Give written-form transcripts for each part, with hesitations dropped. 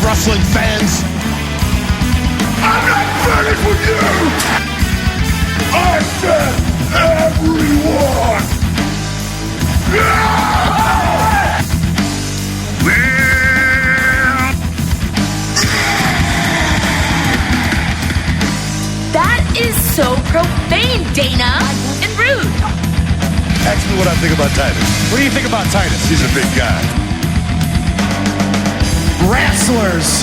wrestling fans? I'm not finished with you! I said everyone! That is so profane, Dana, and rude. Ask me what I think about Titus. What do you think about Titus? He's a big guy. Wrestlers.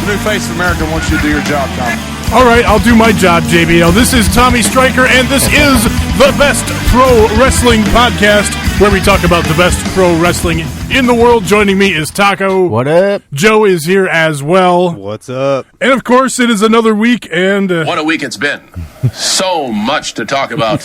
The new face of America wants you to do your job, Tom. All right, I'll do my job, JB. Now, this is Tommy Stryker, and this is the Best Pro Wrestling Podcast, where we talk about the best pro wrestling in the world. Joining me is Taco. What up? Joe is here as well. What's up? And, of course, it is another week, and... What a week it's been. So much to talk about.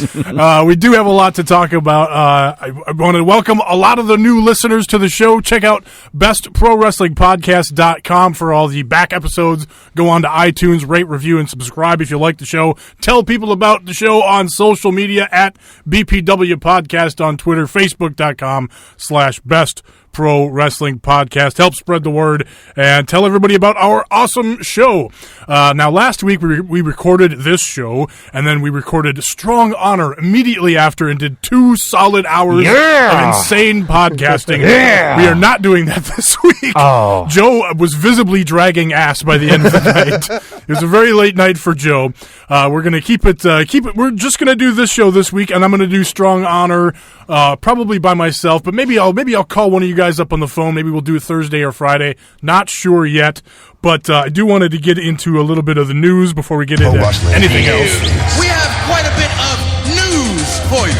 We do have a lot to talk about. I want to welcome a lot of the new listeners to the show. Check out bestprowrestlingpodcast.com for all the back episodes. Go on to iTunes, rate, review, and subscribe if you like the show. Tell people about the show on social media at BPW Podcast on Twitter, Facebook.com/Best Pro Wrestling Podcast. Help spread the word and tell everybody about our awesome show. Now, last week we recorded this show, and then we recorded Strong Honor immediately after and did 2 solid hours of insane podcasting. We are not doing that this week. Oh. Joe was visibly dragging ass by the end of the night. It was a very late night for Joe. We're going to keep it. We're just going to do this show this week, and I'm going to do Strong Honor probably by myself, but maybe I'll call one of you guys up on the phone. Maybe we'll do it Thursday or Friday. Not sure yet, but I do wanted to get into a little bit of the news before we get into anything else. We have quite a bit of news for you.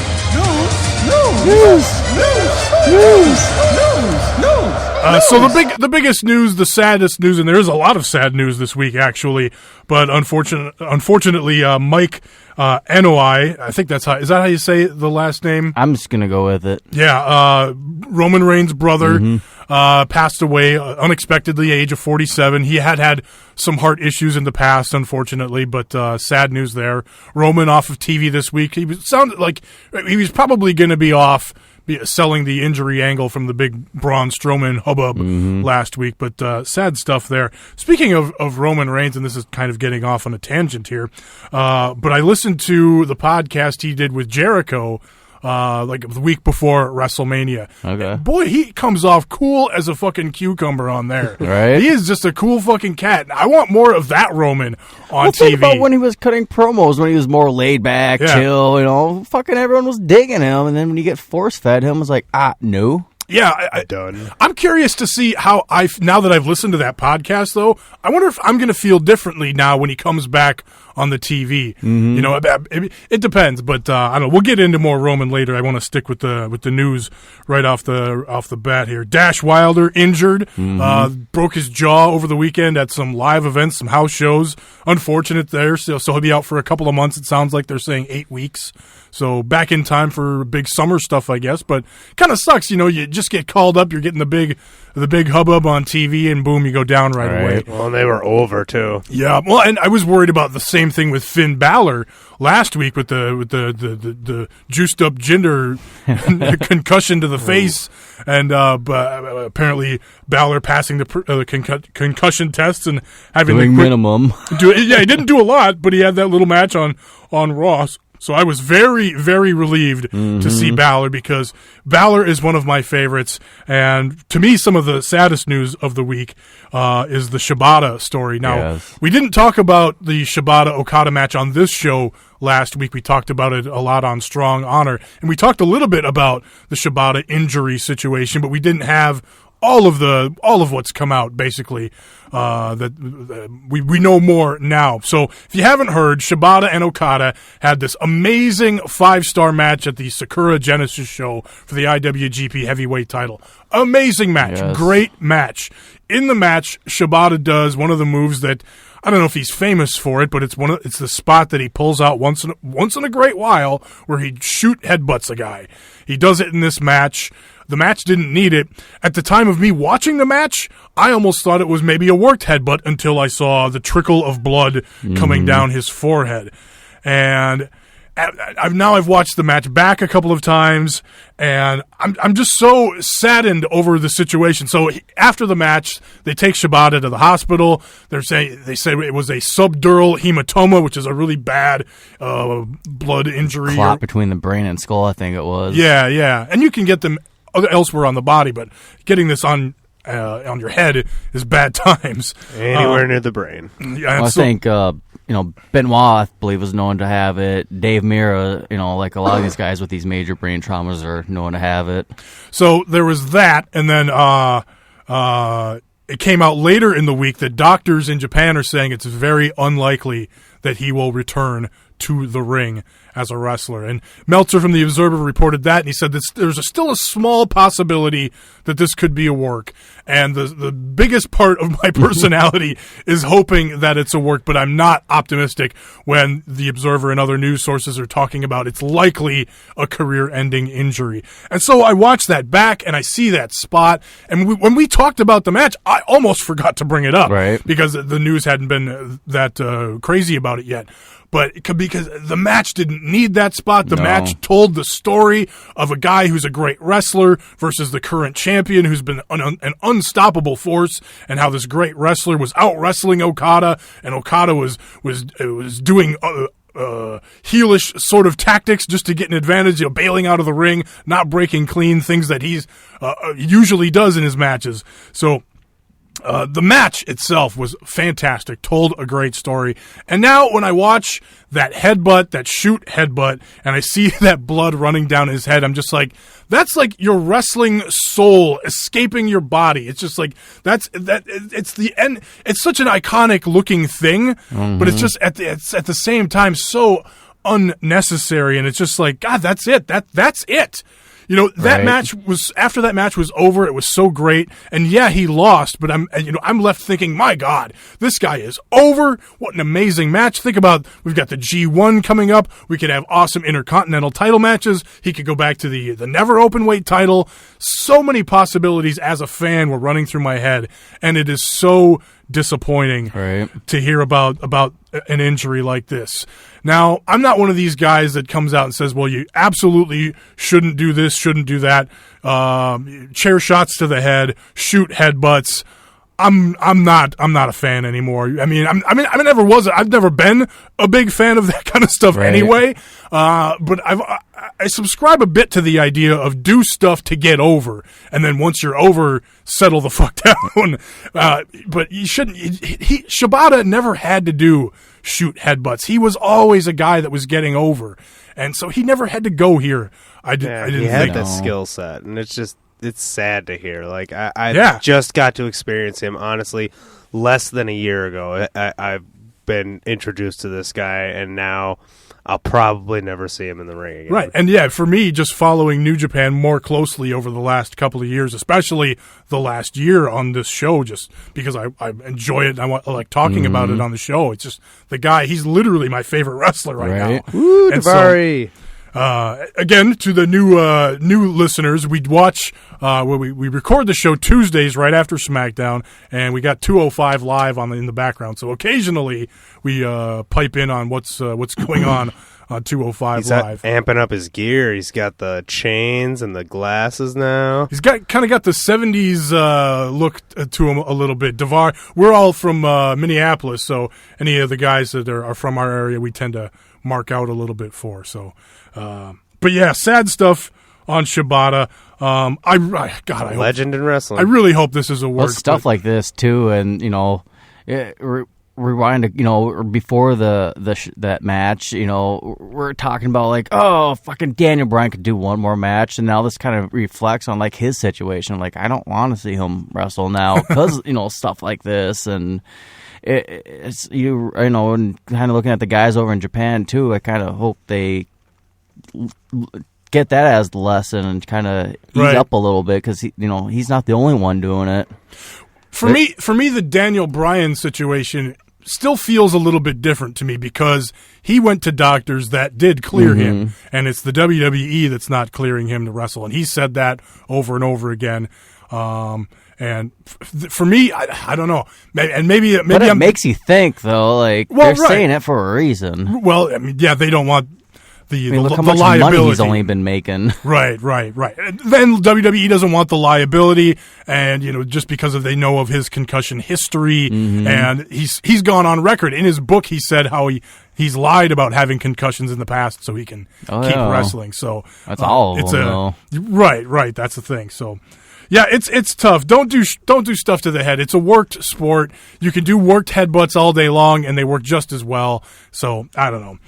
So the biggest news, the saddest news, and there is a lot of sad news this week actually, but unfortunately, Mike Enoi, I think is that how you say the last name? I'm just going to go with it. Yeah, Roman Reigns' brother passed away unexpectedly, age of 47. He had some heart issues in the past, unfortunately, but sad news there. Roman off of TV this week. Sounded like he was probably going to be off selling the injury angle from the big Braun Strowman hubbub last week, but sad stuff there. Speaking of Roman Reigns, and this is kind of getting off on a tangent here, but I listened to the podcast he did with Jericho like the week before WrestleMania. Okay. Boy, he comes off cool as a fucking cucumber on there. Right? He is just a cool fucking cat. I want more of that Roman on TV. Think about when he was cutting promos, when he was more laid back, chill, fucking everyone was digging him, and then when you get force-fed him, it was like, no. Yeah, I'm curious to see how now that I've listened to that podcast, though, I wonder if I'm going to feel differently now when he comes back on the TV. You know, it depends, but I don't know. We'll get into more Roman later. I want to stick with the news right off the bat here. Dash Wilder injured, broke his jaw over the weekend at some live events, some house shows. Unfortunate there, so he'll be out for a couple of months. It sounds like they're saying 8 weeks. So back in time for big summer stuff, I guess. But kind of sucks, you know. You just get called up, you're getting the big hubbub on TV, and boom, you go down right away. Well, they were over too. Yeah, well, and I was worried about the same thing with Finn Balor last week with the juiced up ginger concussion to the face, and but apparently Balor passing the concussion tests and having doing minimum. He didn't do a lot, but he had that little match on Raw. So I was very, very relieved to see Balor, because Balor is one of my favorites. And to me, some of the saddest news of the week is the Shibata story. Now, we didn't talk about the Shibata-Okada match on this show last week. We talked about it a lot on Strong Honor. And we talked a little bit about the Shibata injury situation, but we didn't have all of what's come out, basically. We know more now. So if you haven't heard, Shibata and Okada had this amazing 5-star match at the Sakura Genesis show for the IWGP Heavyweight title. Amazing match. Yes. Great match. In the match, Shibata does one of the moves that, I don't know if he's famous for it, but it's the spot that he pulls out once in a great while, where he'd headbutts a guy. He does it in this match. The match didn't need it. At the time of me watching the match, I almost thought it was maybe a worked headbutt until I saw the trickle of blood coming down his forehead. And I've watched the match back a couple of times, and I'm just so saddened over the situation. So after the match, they take Shibata to the hospital. They say it was a subdural hematoma, which is a really bad blood injury. Clot between the brain and skull, I think it was. Yeah, and you can get them elsewhere on the body, but getting this on your head is bad times. Anywhere near the brain. Yeah, I think Benoit, I believe, was known to have it. Dave Mirra, like a lot of these guys with these major brain traumas are known to have it. So there was that, and then it came out later in the week that doctors in Japan are saying it's very unlikely that he will return to the ring as a wrestler. And Meltzer from The Observer reported that, and he said that there's still a small possibility that this could be a work. And the biggest part of my personality is hoping that it's a work, but I'm not optimistic when The Observer and other news sources are talking about it's likely a career-ending injury. And so I watch that back, and I see that spot, and when we talked about the match, I almost forgot to bring it up, right? Because the news hadn't been that crazy about it yet. But because the match didn't need that spot. The match told the story of a guy who's a great wrestler versus the current champion who's been an unstoppable force, and how this great wrestler was out wrestling Okada, and Okada was doing heelish sort of tactics just to get an advantage, bailing out of the ring, not breaking clean, things that he's usually does in his matches. So the match itself was fantastic, told a great story. And now when I watch that shoot headbutt, and I see that blood running down his head, I'm just like, that's like your wrestling soul escaping your body. It's just like, it's the end. It's such an iconic looking thing, but it's just it's at the same time so unnecessary. And it's just like, God, that's it. That's it. That match was, after that match was over, it was so great. And yeah, he lost, but I'm left thinking, my God, this guy is over. What an amazing match. Think about, we've got the G1 coming up. We could have awesome intercontinental title matches. He could go back to the never open weight title. So many possibilities as a fan were running through my head. And it is so disappointing to hear about an injury like this. Now, I'm not one of these guys that comes out and says, well, you absolutely shouldn't do this, shouldn't do that. Chair shots to the head, shoot headbutts. I'm not a fan anymore. I've never been a big fan of that kind of stuff anyway. But I subscribe a bit to the idea of do stuff to get over, and then once you're over, settle the fuck down. But you shouldn't. Shibata never had to do shoot headbutts. He was always a guy that was getting over, and so he never had to go here. I didn't he had think the skill set, and it's sad to hear. Like I just got to experience him, honestly, less than a year ago. I've been introduced to this guy, and now I'll probably never see him in the ring again. Right, and yeah, for me, just following New Japan more closely over the last couple of years, especially the last year on this show, just because I enjoy it, and I like talking about it on the show. It's just the guy; he's literally my favorite wrestler right now. Woo, Davari! Again, to the new listeners, we watch we record the show Tuesdays right after SmackDown, and we got 205 live in the background. So occasionally we pipe in on what's going on 205 live. He's amping up his gear. He's got the chains and the glasses now. He's got the 70s look to him a little bit. Davar, we're all from Minneapolis, so any of the guys that are from our area, we tend to mark out a little bit for. So. But yeah, sad stuff on Shibata. Legend in wrestling. I really hope this is a work. Well, stuff like this too, and rewind to before that match. We're talking about like, oh, fucking Daniel Bryan could do one more match, and now this kind of reflects on like his situation. Like, I don't want to see him wrestle now because stuff like this and. It's and kind of looking at the guys over in Japan too. I kind of hope they get that as the lesson and kind of ease up a little bit because he's not the only one doing it. For me, the Daniel Bryan situation still feels a little bit different to me because he went to doctors that did clear him, and it's the WWE that's not clearing him to wrestle, and he said that over and over again. And for me, I don't know. And maybe but it makes you think though. Like they're saying it for a reason. Well, I mean, yeah, they don't want look how much liability. money he's only been making. Right. And then WWE doesn't want the liability, and just because they know of his concussion history, and he's gone on record in his book. He said how he's lied about having concussions in the past so he can keep wrestling. So that's all of them, though. Right. That's the thing. So. Yeah, it's tough. Don't do stuff to the head. It's a worked sport. You can do worked headbutts all day long, and they work just as well. So I don't know.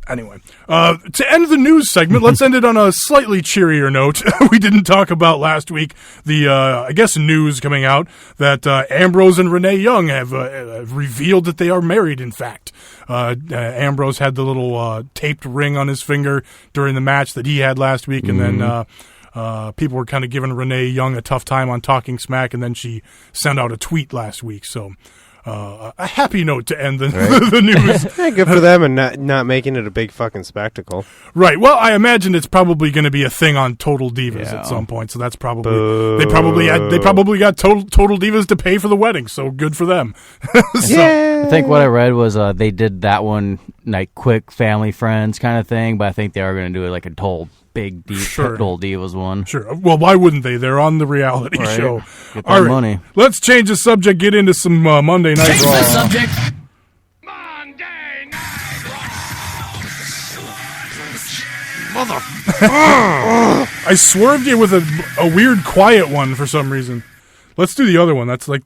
Anyway, to end the news segment, let's end it on a slightly cheerier note. We didn't talk about last week I guess news coming out that Ambrose and Renee Young have revealed that they are married. In fact, Ambrose had the little taped ring on his finger during the match that he had last week, and then. People were kind of giving Renee Young a tough time on Talking Smack, and then she sent out a tweet last week. So a happy note to end the news. Yeah, good for them, and not making it a big fucking spectacle. Right. Well, I imagine it's probably going to be a thing on Total Divas at some point. So that's probably they probably got Total Divas to pay for the wedding. So good for them. I think what I read was they did that one like quick family friends kind of thing, but I think they are going to do it like a total Total Divas one. Sure. Well, why wouldn't they? They're on the reality show. Get that money. Let's change the subject. Get into some Monday Night Raw. Change the subject. I swerved you with a weird quiet one for some reason. Let's do the other one. That's. I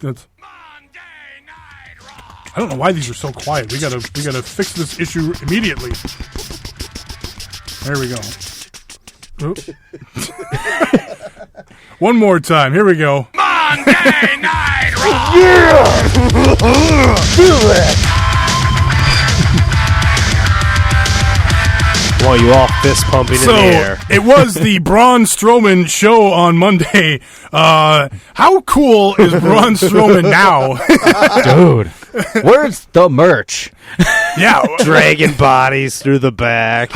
don't know why these are so quiet. We gotta fix this issue immediately. There we go. One more time. Here we go. Monday Night Raw. Do it. Well, you all fist pumping in the air. It was the Braun Strowman show on Monday. How cool is Braun Strowman now? Dude, where's the merch? Yeah. Dragging bodies through the back.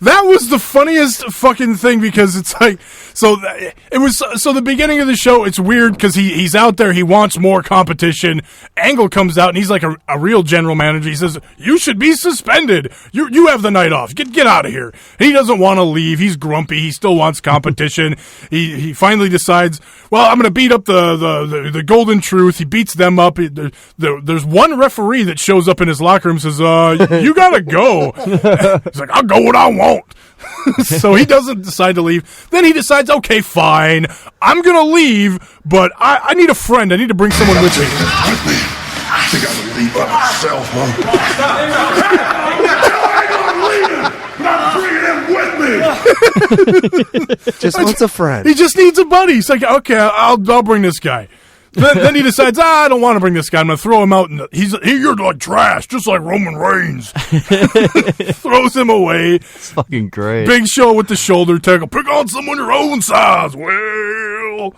That was the funniest fucking thing because it's like, the beginning of the show, it's weird because he's out there, he wants more competition. Angle comes out and he's like a real general manager. He says, you should be suspended. You have the night off. Get out of here. He doesn't want to leave. He's grumpy. He still wants competition. He finally decides, well, I'm going to beat up the Golden Truth. He beats them up. There's one referee that shows up in his locker room and says, you got to go. He's like, I'll go what I want. So he doesn't decide to leave. Then he decides, okay, fine, I'm going to leave, but I need a friend. I need to bring someone with me. I think I'm going to leave by myself, huh? I'm bringing him with me. Just wants a friend. He just needs a buddy. He's like, okay, I'll bring this guy. Then he decides, I don't want to bring this guy. I'm going to throw him out. You're like trash, just like Roman Reigns. Throws him away. It's fucking great. Big Show with the shoulder tackle. Pick on someone your own size. Well.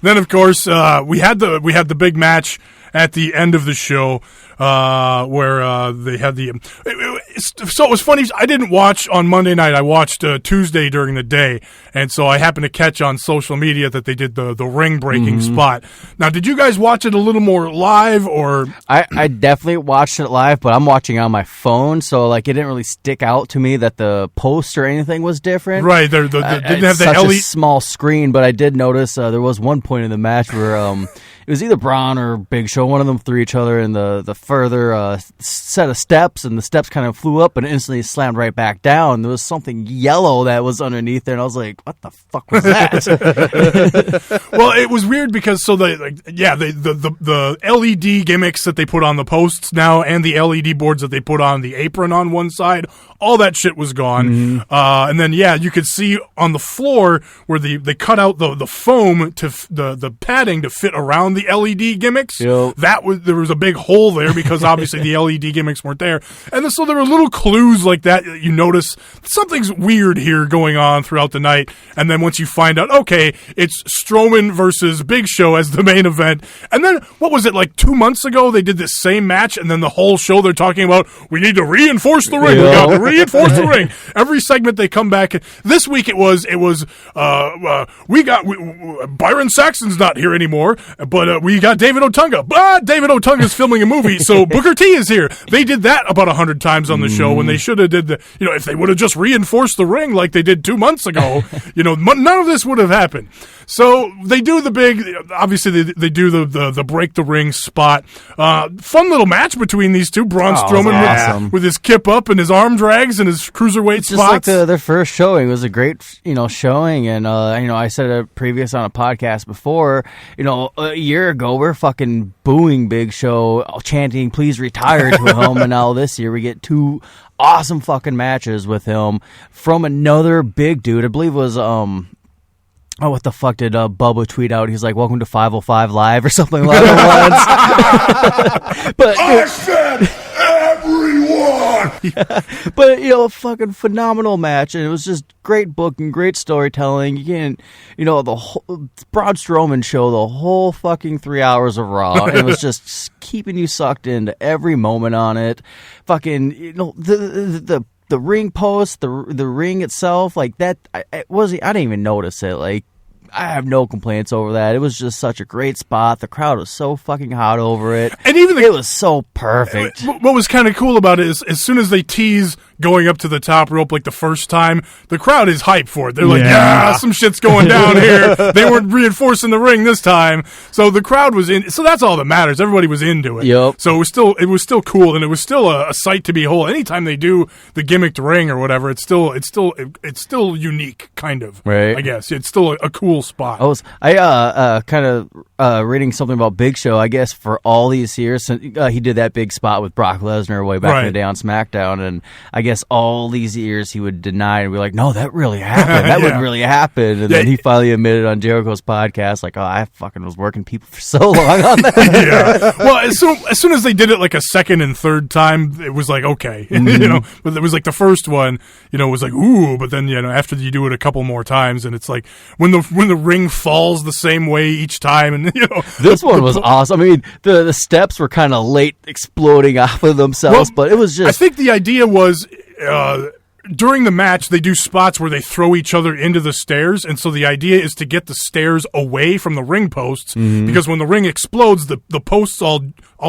Then, of course, we had the big match at the end of the show where they had so it was funny. I didn't watch on Monday night. I watched Tuesday during the day, and so I happened to catch on social media that they did the ring breaking spot. Now, did you guys watch it a little more live, or? I definitely watched it live, but I'm watching on my phone, so like it didn't really stick out to me that the post or anything was different. Right, they didn't have the such LED a small screen, but I did notice there was one point in the match where it was either Braun or Big Show. One of them threw each other in the further set of steps, and the steps kind of flew up and instantly slammed right back down. There was something yellow that was underneath there, and I was like, what the fuck was that? Well, it was weird because the LED gimmicks that they put on the posts now and the LED boards that they put on the apron on one side, all that shit was gone. And then, you could see on the floor where they cut out the foam to the padding to fit around the LED gimmicks. Yep. There was a big hole there because obviously the LED gimmicks weren't there. And so there were little clues like that you notice something's weird here going on throughout the night. And then once you find out, okay, it's Strowman versus Big Show as the main event. And then, what was it, like 2 months ago, they did this same match, and then the whole show they're talking about, we need to reinforce the ring. We got to reinforce the ring. Every segment they come back. This week it was Byron Saxton's not here anymore, but But we got David Otunga. David Otunga's filming a movie, so Booker T is here. They did that about 100 times on the show when they should have did the, if they would have just reinforced the ring like they did 2 months ago, none of this would have happened. So they do the big, obviously they do the break the ring spot. Fun little match between these two. Braun Strowman with his kip up and his arm drags and his cruiserweight spots. Just like their first showing was a great, showing. And, I said it previous on a podcast before, a year ago, we're fucking booing Big Show, chanting, please retire to him. And now this year we get 2 awesome fucking matches with him from another big dude. I believe it was, what the fuck did Bubba tweet out? He's like, welcome to 505 Live or something like that. But I said everyone! But, fucking phenomenal match. And it was just great booking, great storytelling. You can, the whole Braun Strowman show, the whole fucking 3 hours of Raw. And it was just keeping you sucked into every moment on it. Fucking, the ring post, the ring itself, like that, I didn't even notice it. Like, I have no complaints over that. It was just such a great spot. The crowd was so fucking hot over it. And even it was so perfect. What was kind of cool about it is as soon as they tease going up to the top rope like the first time, the crowd is hyped for it. They're like, yeah, some shit's going down here. They weren't reinforcing the ring this time. So the crowd was in. So that's all that matters. Everybody was into it. Yep. So it was still cool, and it was still a sight to behold. Anytime they do the gimmicked ring or whatever, it's still unique, kind of. Right. I guess it's still a cool spot. I kind of reading something about Big Show. I guess for all these years, he did that big spot with Brock Lesnar way back in the day on SmackDown, and I guess all these years he would deny and be like, "No, that really happened. That wouldn't really happen." And then he finally admitted on Jericho's podcast, like, "Oh, I fucking was working people for so long on that." Well, as soon as they did it like a second and third time, it was like okay, But it was like the first one, was like ooh, but then after you do it a couple more times, and it's like when the ring falls the same way each time, and this one was awesome. I mean, the steps were kind of late exploding off of themselves, but it was just. I think the idea was. During the match, they do spots where they throw each other into the stairs, and so the idea is to get the stairs away from the ring posts, because when the ring explodes, the posts all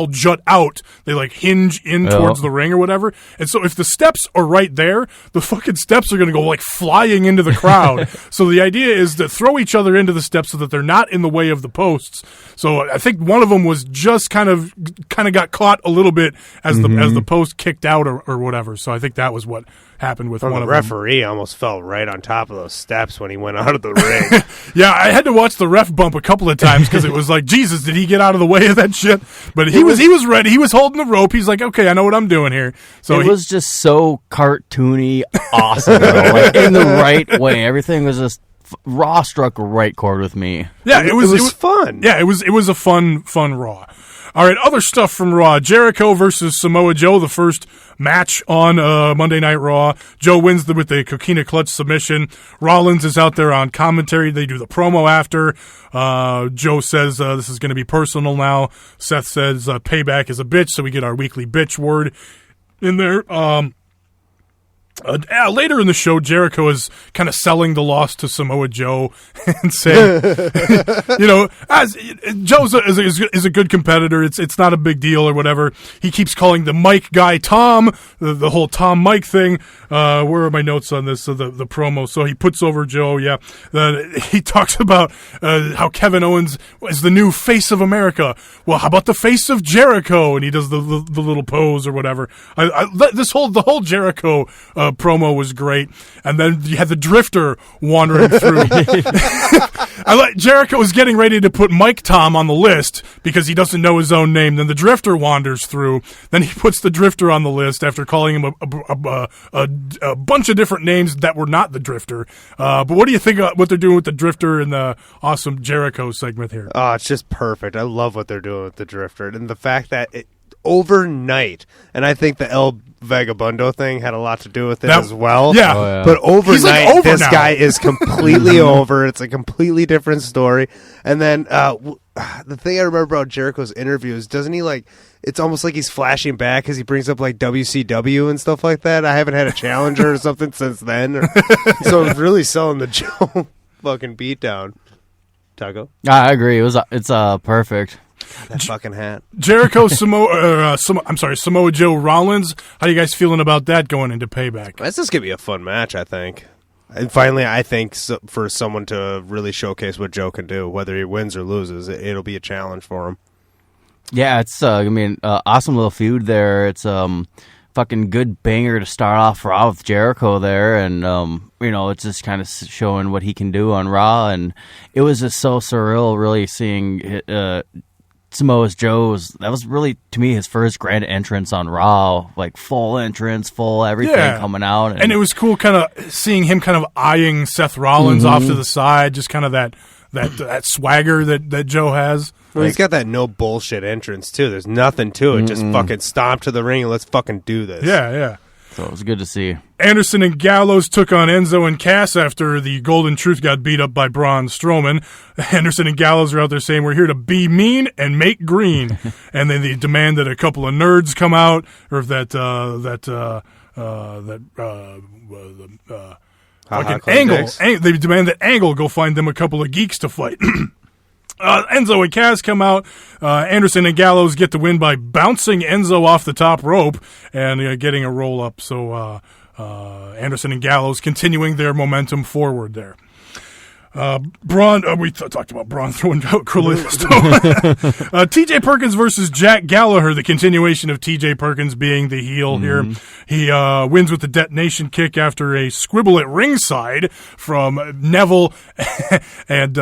jut out. They like hinge in towards the ring or whatever, and so if the steps are right there, the fucking steps are going to go like flying into the crowd. So the idea is to throw each other into the steps so that they're not in the way of the posts. So I think one of them was just kind of got caught a little bit as the post kicked out or whatever. So I think that was what happened with one of them. The referee almost fell right on top of those steps when he went out of the ring. Yeah, I had to watch the ref bump a couple of times because it was like, Jesus, did he get out of the way of that shit? But he was ready. He was holding the rope. He's like, okay, I know what I'm doing here. So it was just so cartoony, awesome, like in the right way. Everything was just. Raw struck a right chord with me. Yeah, it was fun. Yeah, it was a fun Raw. All right, other stuff from Raw. Jericho versus Samoa Joe, the first match on Monday Night Raw. Joe wins with the Coquina Clutch submission. Rollins is out there on commentary. They do the promo after. Joe says this is going to be personal now. Seth says payback is a bitch, so we get our weekly bitch word in there. Later in the show, Jericho is kind of selling the loss to Samoa Joe and saying, as Joe is a good competitor. It's not a big deal or whatever. He keeps calling the Mike guy Tom, the whole Tom Mike thing. Where are my notes on this? So the promo. So he puts over Joe. Yeah, he talks about how Kevin Owens is the new face of America. Well, how about the face of Jericho? And he does the little pose or whatever. The whole Jericho. Promo was great, and then you had the Drifter wandering through. Jericho was getting ready to put Mike Tom on the list because he doesn't know his own name. Then the Drifter wanders through. Then he puts the Drifter on the list after calling him a bunch of different names that were not the Drifter. But what do you think of what they're doing with the Drifter in the awesome Jericho segment here? Oh, it's just perfect. I love what they're doing with the Drifter, and the fact that overnight, and I think the El Vagabundo thing had a lot to do with it as well. Yeah. Oh, yeah. But overnight, this now. guy is completely over. It's a completely different story. And then the thing I remember about Jericho's interviews, doesn't he it's almost like he's flashing back because he brings up like WCW and stuff like that. I haven't had a challenger or something since then. So I'm really selling the Joe fucking beatdown. Taco? I agree. It's perfect. That fucking hat. Jericho, Samoa Joe Rollins. How you guys feeling about that going into Payback? This is gonna be a fun match, I think. And finally, I think for someone to really showcase what Joe can do, whether he wins or loses, it'll be a challenge for him. Yeah, it's awesome little feud there. It's fucking good banger to start off Raw with Jericho there, and it's just kind of showing what he can do on Raw, and it was just so surreal, really seeing Samoa Joe's. That was really, to me, his first grand entrance on Raw, like full entrance, full everything coming out, and it was cool, kind of seeing him kind of eyeing Seth Rollins off to the side, just kind of that swagger that Joe has. Well, he's got that no bullshit entrance too. There's nothing to it. Just fucking stomp to the ring and let's fucking do this. Yeah. So it was good to see. Anderson and Gallows took on Enzo and Cass after the Golden Truth got beat up by Braun Strowman. Anderson and Gallows are out there saying, "We're here to be mean and make green," and then they demand that a couple of nerds come out, or Angle. They demand that Angle go find them a couple of geeks to fight. Enzo and Cass come out. Anderson and Gallows get the win by bouncing Enzo off the top rope and getting a roll up. So Anderson and Gallows continuing their momentum forward there. Braun, we talked about Braun throwing out Cornelius. T.J. Perkins versus Jack Gallagher, the continuation of T.J. Perkins being the heel here. He wins with the detonation kick after a squibble at ringside from Neville and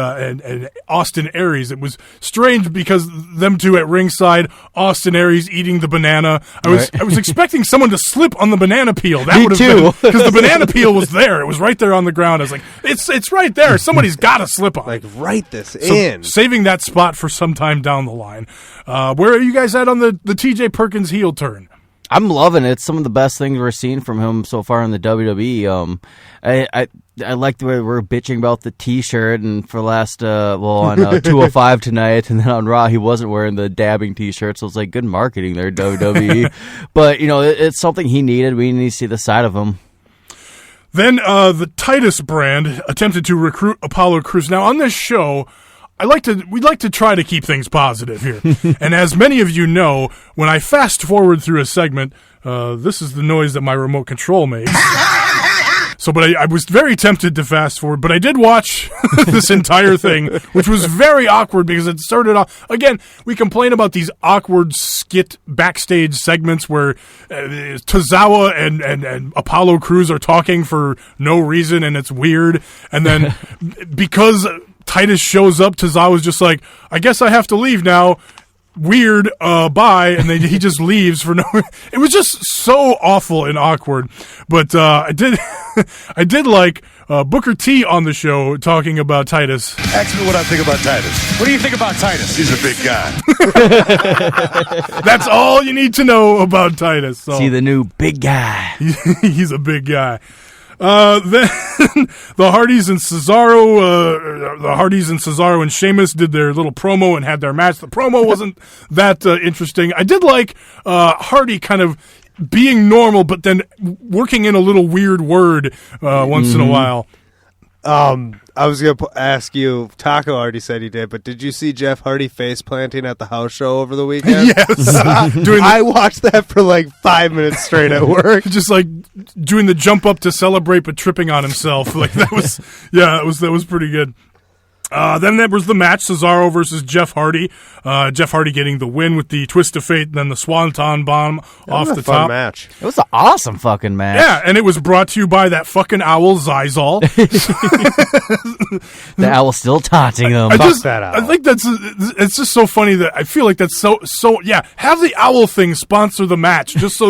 Austin Aries. It was strange because them two at ringside, Austin Aries eating the banana. I was expecting someone to slip on the banana peel. That would have been, because the banana peel was there. It was right there on the ground. I was like, it's right there. Somebody's got to slip on. Like, write this in. Saving that spot for some time down the line. Where are you guys at on the T.J. Perkins heel turn? I'm loving it. It's some of the best things we're seeing from him so far in the WWE. I like the way we're bitching about the T-shirt, and for last on 205 tonight, and then on Raw he wasn't wearing the dabbing T-shirt, so it's like good marketing there, WWE. But it's something he needed. We need to see the side of him. Then the Titus brand attempted to recruit Apollo Crews. Now on this show, we'd like to try to keep things positive here. And as many of you know, when I fast forward through a segment, this is the noise that my remote control makes. But I was very tempted to fast forward, but I did watch this entire thing, which was very awkward because it started off, again, we complain about these awkward skit backstage segments where Tozawa and Apollo Crews are talking for no reason and it's weird. And then because Titus shows up, Tozawa's just like, I guess I have to leave now. Weird, bye, and then he just leaves for no. It was just so awful and awkward. But I did like Booker T on the show talking about Titus. Ask me what I think about Titus. What do you think about Titus? He's a big guy. That's all you need to know about Titus. So. See the new big guy. He's a big guy. Then the Hardys and Cesaro and Sheamus did their little promo and had their match. The promo wasn't that interesting. I did like Hardy kind of being normal, but then working in a little weird word once in a while. I was going to ask you, Taco already said he did, but did you see Jeff Hardy face planting at the house show over the weekend? Yes. I watched that for like 5 minutes straight at work. Just like doing the jump up to celebrate but tripping on himself. Like that was pretty good. Then there was the match, Cesaro versus Jeff Hardy. Jeff Hardy getting the win with the twist of fate and then the Swanton bomb off the top. Fun match. It was an awesome fucking match. Yeah, and it was brought to you by that fucking owl, Zizal. The owl's still taunting him. That owl. I think it's just so funny that I feel like that's so yeah, have the owl thing sponsor the match. Just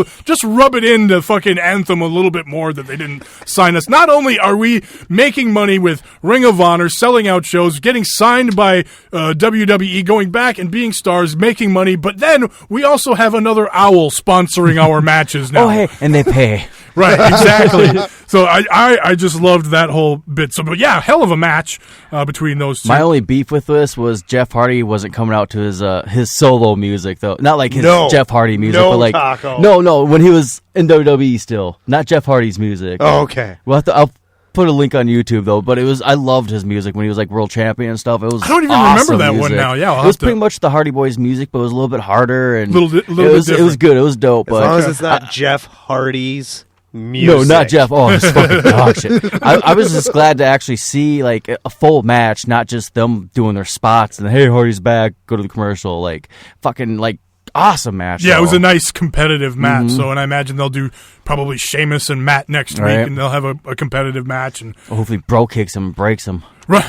rub it into fucking Anthem a little bit more that they didn't sign us. Not only are we making money with Ring of Honor, selling out shows, getting signed by WWE, going back and being stars, making money, but then we also have another owl sponsoring our matches now. Oh, hey, and they pay. Right, exactly. So I just loved that whole bit. So, but yeah, hell of a match between those two. My only beef with this was Jeff Hardy wasn't coming out to his solo music, though. Not like his Jeff Hardy music, but like Taco. No, when he was in WWE still, not Jeff Hardy's music. Oh, okay. I'll put a link on YouTube though, but I loved his music when he was like world champion and stuff. It was I don't even awesome remember that music. one now. Yeah, it was pretty much the Hardy Boys music, but it was a little bit harder and little bit it was good. It was dope. As long as it's not Jeff Hardy's music. No, not Jeff. Oh, it's fucking dog shit. I was just glad to actually see like a full match, not just them doing their spots and hey, Hardy's back, go to the commercial, like fucking like awesome match. Yeah, it was a nice competitive match. So, and I imagine they'll do probably Sheamus and Matt next week, and they'll have a competitive match. And hopefully, Bro kicks him and breaks him. Right.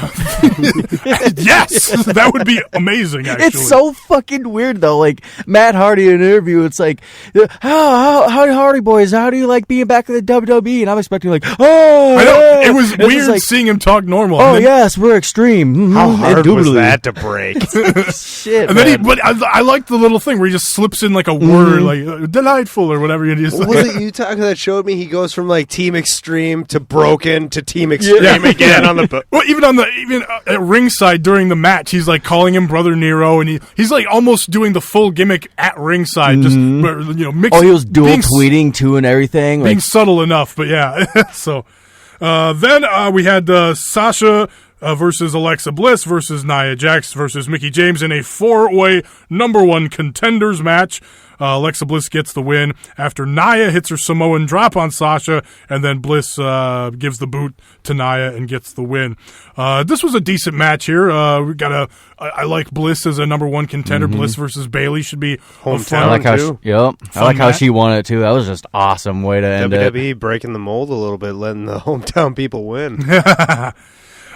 Yes, that would be amazing. Actually, it's so fucking weird though. Like Matt Hardy in an interview, it's like, how Hardy Boys? How do you like being back in the WWE? And I'm expecting like, oh, I know it was it's weird like, seeing him talk normal. Oh yes, we're extreme. Mm-hmm. How hard was that to break? Shit. And then but I like the little thing where he just slips in like a word, like delightful or whatever. Was it Utah that showed me he goes from like Team Extreme to Broken to Team Extreme again on the well, even at ringside during the match, he's like calling him Brother Nero, and he's like almost doing the full gimmick at ringside, just mixing. Oh, he was dual tweeting too and everything, being subtle enough, but yeah. So then we had Sasha versus Alexa Bliss versus Nia Jax versus Mickie James in a 4-way #1 contenders match. Alexa Bliss gets the win after Nia hits her Samoan drop on Sasha, and then Bliss gives the boot to Nia and gets the win. This was a decent match here. We got I like Bliss as a #1 contender. Bliss versus Bayley should be hometown I like how too. I like how she won it too. That was just awesome way to end it. WWE breaking the mold a little bit, letting the hometown people win.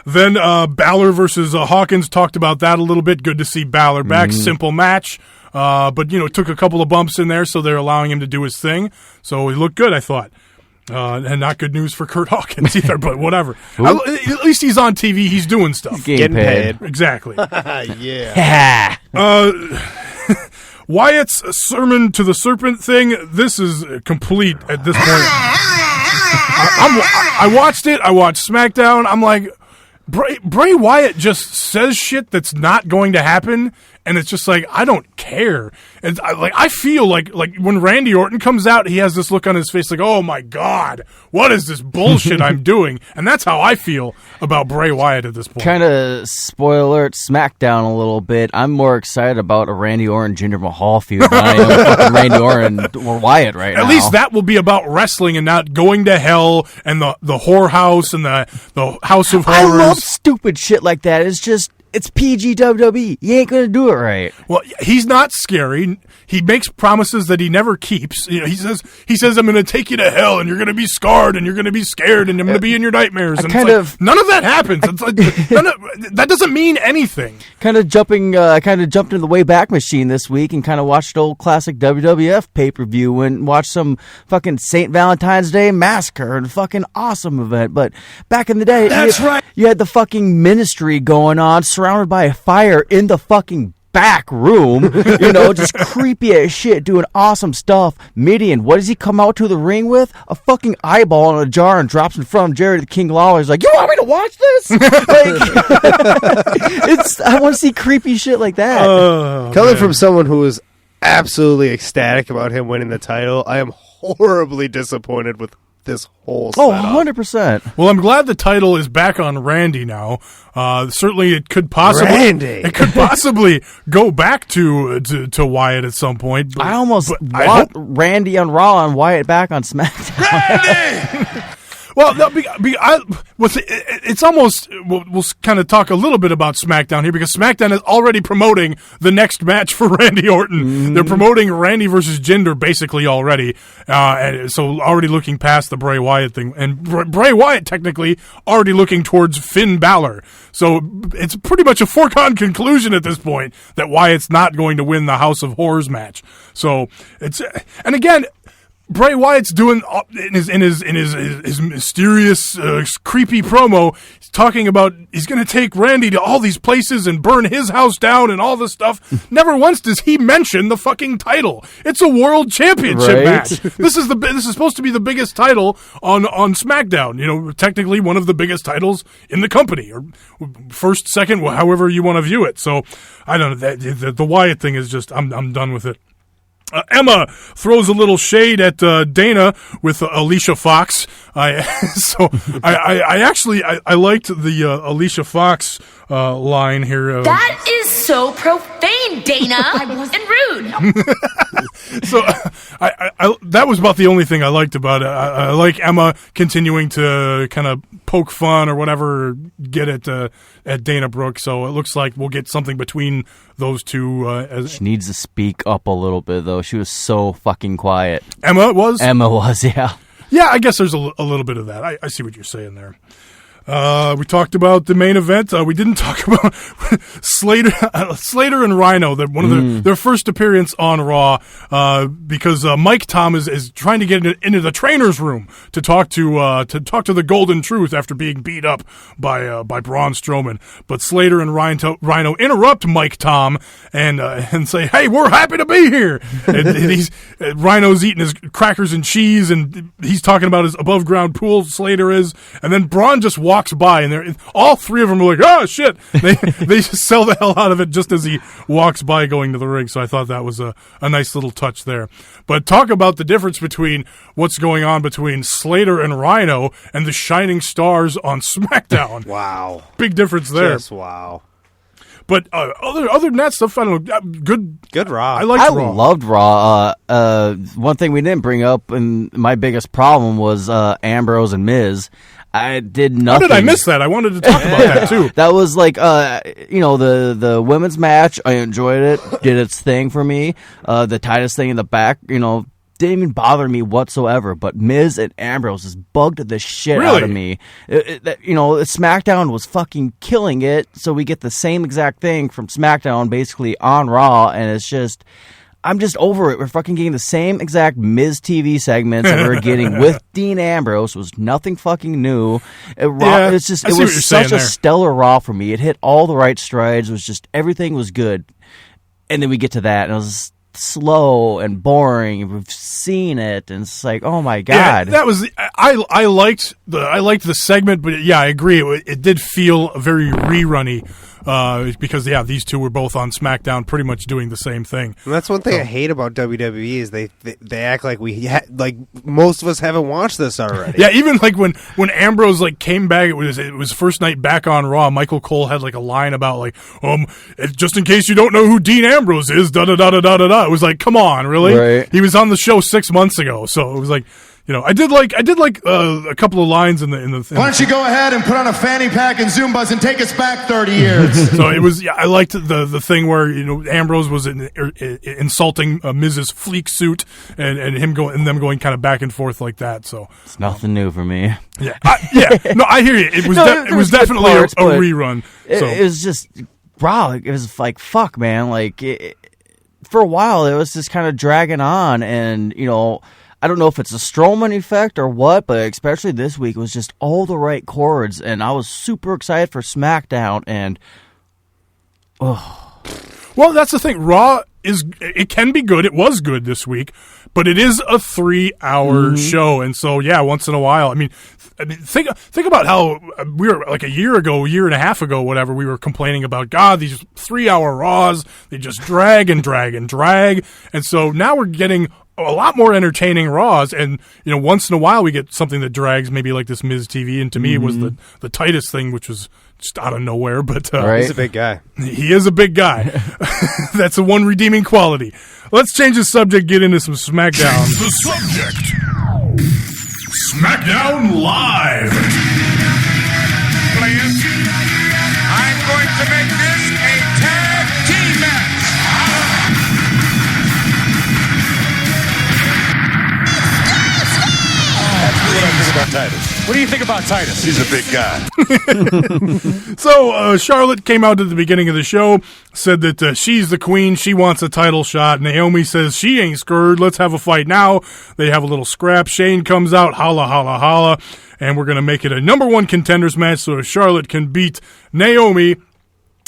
Then Balor versus Hawkins, talked about that a little bit. Good to see Balor back. Simple match. But, took a couple of bumps in there, so they're allowing him to do his thing. So he looked good, I thought. And not good news for Kurt Hawkins either, but whatever. At least he's on TV. He's doing stuff. Getting paid. Exactly. Yeah. Wyatt's Sermon to the Serpent thing, this is complete at this point. I watched it. I watched SmackDown. I'm like, Bray Wyatt just says shit that's not going to happen, and it's just like, I don't care. And I feel like when Randy Orton comes out, he has this look on his face like, oh my God, what is this bullshit I'm doing? And that's how I feel about Bray Wyatt at this point. Kind of, spoiler alert, SmackDown a little bit. I'm more excited about a Randy Orton Jinder Mahal feud than I am fucking Randy Orton or Wyatt right now. At least that will be about wrestling and not going to hell and the whorehouse and the House of Horrors. I love stupid shit like that. It's PG WWE. You ain't gonna do it right. Well, he's not scary. He makes promises that he never keeps. He says I'm going to take you to hell, and you're going to be scarred, and you're going to be scared, and I'm going to be in your nightmares. And none of that happens. It's like, that doesn't mean anything. Kind of jumped into the Wayback Machine this week and kind of watched old classic WWF pay-per-view and watched some fucking St. Valentine's Day Massacre and fucking awesome event. But back in the day, you had the fucking Ministry going on, surrounded by a fire in the fucking back room, just creepy as shit, doing awesome stuff. Midian, what does he come out to the ring with? A fucking eyeball in a jar and drops in front of Jerry the King Lawler. He's like, you want me to watch this? I want to see creepy shit like that. Coming from someone who was absolutely ecstatic about him winning the title, I am horribly disappointed with this whole setup. 100%. Well, I'm glad the title is back on Randy now. Certainly, it could possibly go back to Wyatt at some point. But, I almost want Randy on Raw and Wyatt back on SmackDown. Randy! Well, it's almost, we'll kind of talk a little bit about SmackDown here, because SmackDown is already promoting the next match for Randy Orton. Mm-hmm. They're promoting Randy versus Jinder basically already, and so already looking past the Bray Wyatt thing. And Bray Wyatt technically already looking towards Finn Balor. So it's pretty much a foregone conclusion at this point that Wyatt's not going to win the House of Horrors match. So and again, Bray Wyatt's doing in his mysterious, creepy promo. He's talking about he's going to take Randy to all these places and burn his house down and all this stuff. Never once does he mention the fucking title. It's a world championship match. This is supposed to be the biggest title on SmackDown. Technically one of the biggest titles in the company, or first, second, however you want to view it. So I don't know. The Wyatt thing is just I'm done with it. Emma throws a little shade at Dana with Alicia Fox. I actually liked the Alicia Fox line here. That is so profane, Dana, and rude. So that was about the only thing I liked about it. I like Emma continuing to kind of poke fun or whatever, get at Dana Brooke. So it looks like we'll get something between those two. She needs to speak up a little bit, though. She was so fucking quiet. Emma was, yeah. Yeah, I guess there's a little bit of that. I see what you're saying there. We talked about the main event. We didn't talk about Slater and Rhino. That one of their first appearance on Raw, because Mike Tom is trying to get into the trainer's room to talk to the Golden Truth after being beat up by Braun Strowman. But Slater and Rhino interrupt Mike Tom and say, "Hey, we're happy to be here." And Rhino's eating his crackers and cheese, and he's talking about his above ground pool. Slater is, and then Braun just walks by, and all three of them are like, "Oh shit!" They just sell the hell out of it just as he walks by going to the ring. So I thought that was a nice little touch there. But talk about the difference between what's going on between Slater and Rhino and the Shining Stars on SmackDown. Wow, big difference there. Just wow. But other than that stuff, I don't know. Good Raw. I Raw. Loved Raw. One thing we didn't bring up, and my biggest problem was Ambrose and Miz. I did nothing. How did I miss that? I wanted to talk about that too. That was like, the women's match. I enjoyed it. Did its thing for me. The Titus thing in the back, didn't even bother me whatsoever. But Miz and Ambrose just bugged the shit out of me. SmackDown was fucking killing it. So we get the same exact thing from SmackDown basically on Raw, and it's just, I'm just over it. We're fucking getting the same exact Miz TV segments that we're getting with Dean Ambrose. It was nothing fucking new. It was such a stellar Raw for me. It hit all the right strides. It was just, everything was good. And then we get to that, and it was slow and boring. We've seen it, and it's like, oh my god. Yeah, that was, I liked the segment, but yeah, I agree. It did feel very rerunny. Because these two were both on SmackDown, pretty much doing the same thing. And that's one thing I hate about WWE is they act like like most of us haven't watched this already. Yeah, even like when Ambrose came back, it was first night back on Raw. Michael Cole had a line about just in case you don't know who Dean Ambrose is, da da da da da da. It was like, come on, really? Right. He was on the show 6 months ago, so it was like. I did like a couple of lines in the. Why don't you go ahead and put on a fanny pack and Zoom buzz and take us back 30 years? So it was. Yeah, I liked the thing where Ambrose was insulting Miz's fleek suit and him them going kind of back and forth like that. So it's nothing new for me. Yeah, no, I hear you. It was definitely a rerun. It was just wow. It was like fuck, man. For a while, it was just kind of dragging on, and I don't know if it's a Strowman effect or what, but especially this week, it was just all the right chords, and I was super excited for SmackDown, and Well, that's the thing. Raw it can be good. It was good this week, but it is a 3-hour show, and so once in a while. I mean, think about how we were a year and a half ago, whatever. We were complaining about these 3-hour Raws. They just drag and drag and drag, and so now we're getting a lot more entertaining Raws, and once in a while we get something that drags, maybe like this Miz TV. And to me, it was the Titus thing, which was just out of nowhere. But he's a big guy. He is a big guy. That's the one redeeming quality. Let's change the subject. Get into some SmackDown. The subject: SmackDown Live. I'm going to make this a tag team match. What do you think about Titus? He's a big guy. So Charlotte came out at the beginning of the show, said that she's the queen, she wants a title shot. Naomi says she ain't scared, let's have a fight now. They have a little scrap. Shane comes out, holla, holla, holla, and we're going to make it a number 1 contenders match so Charlotte can beat Naomi.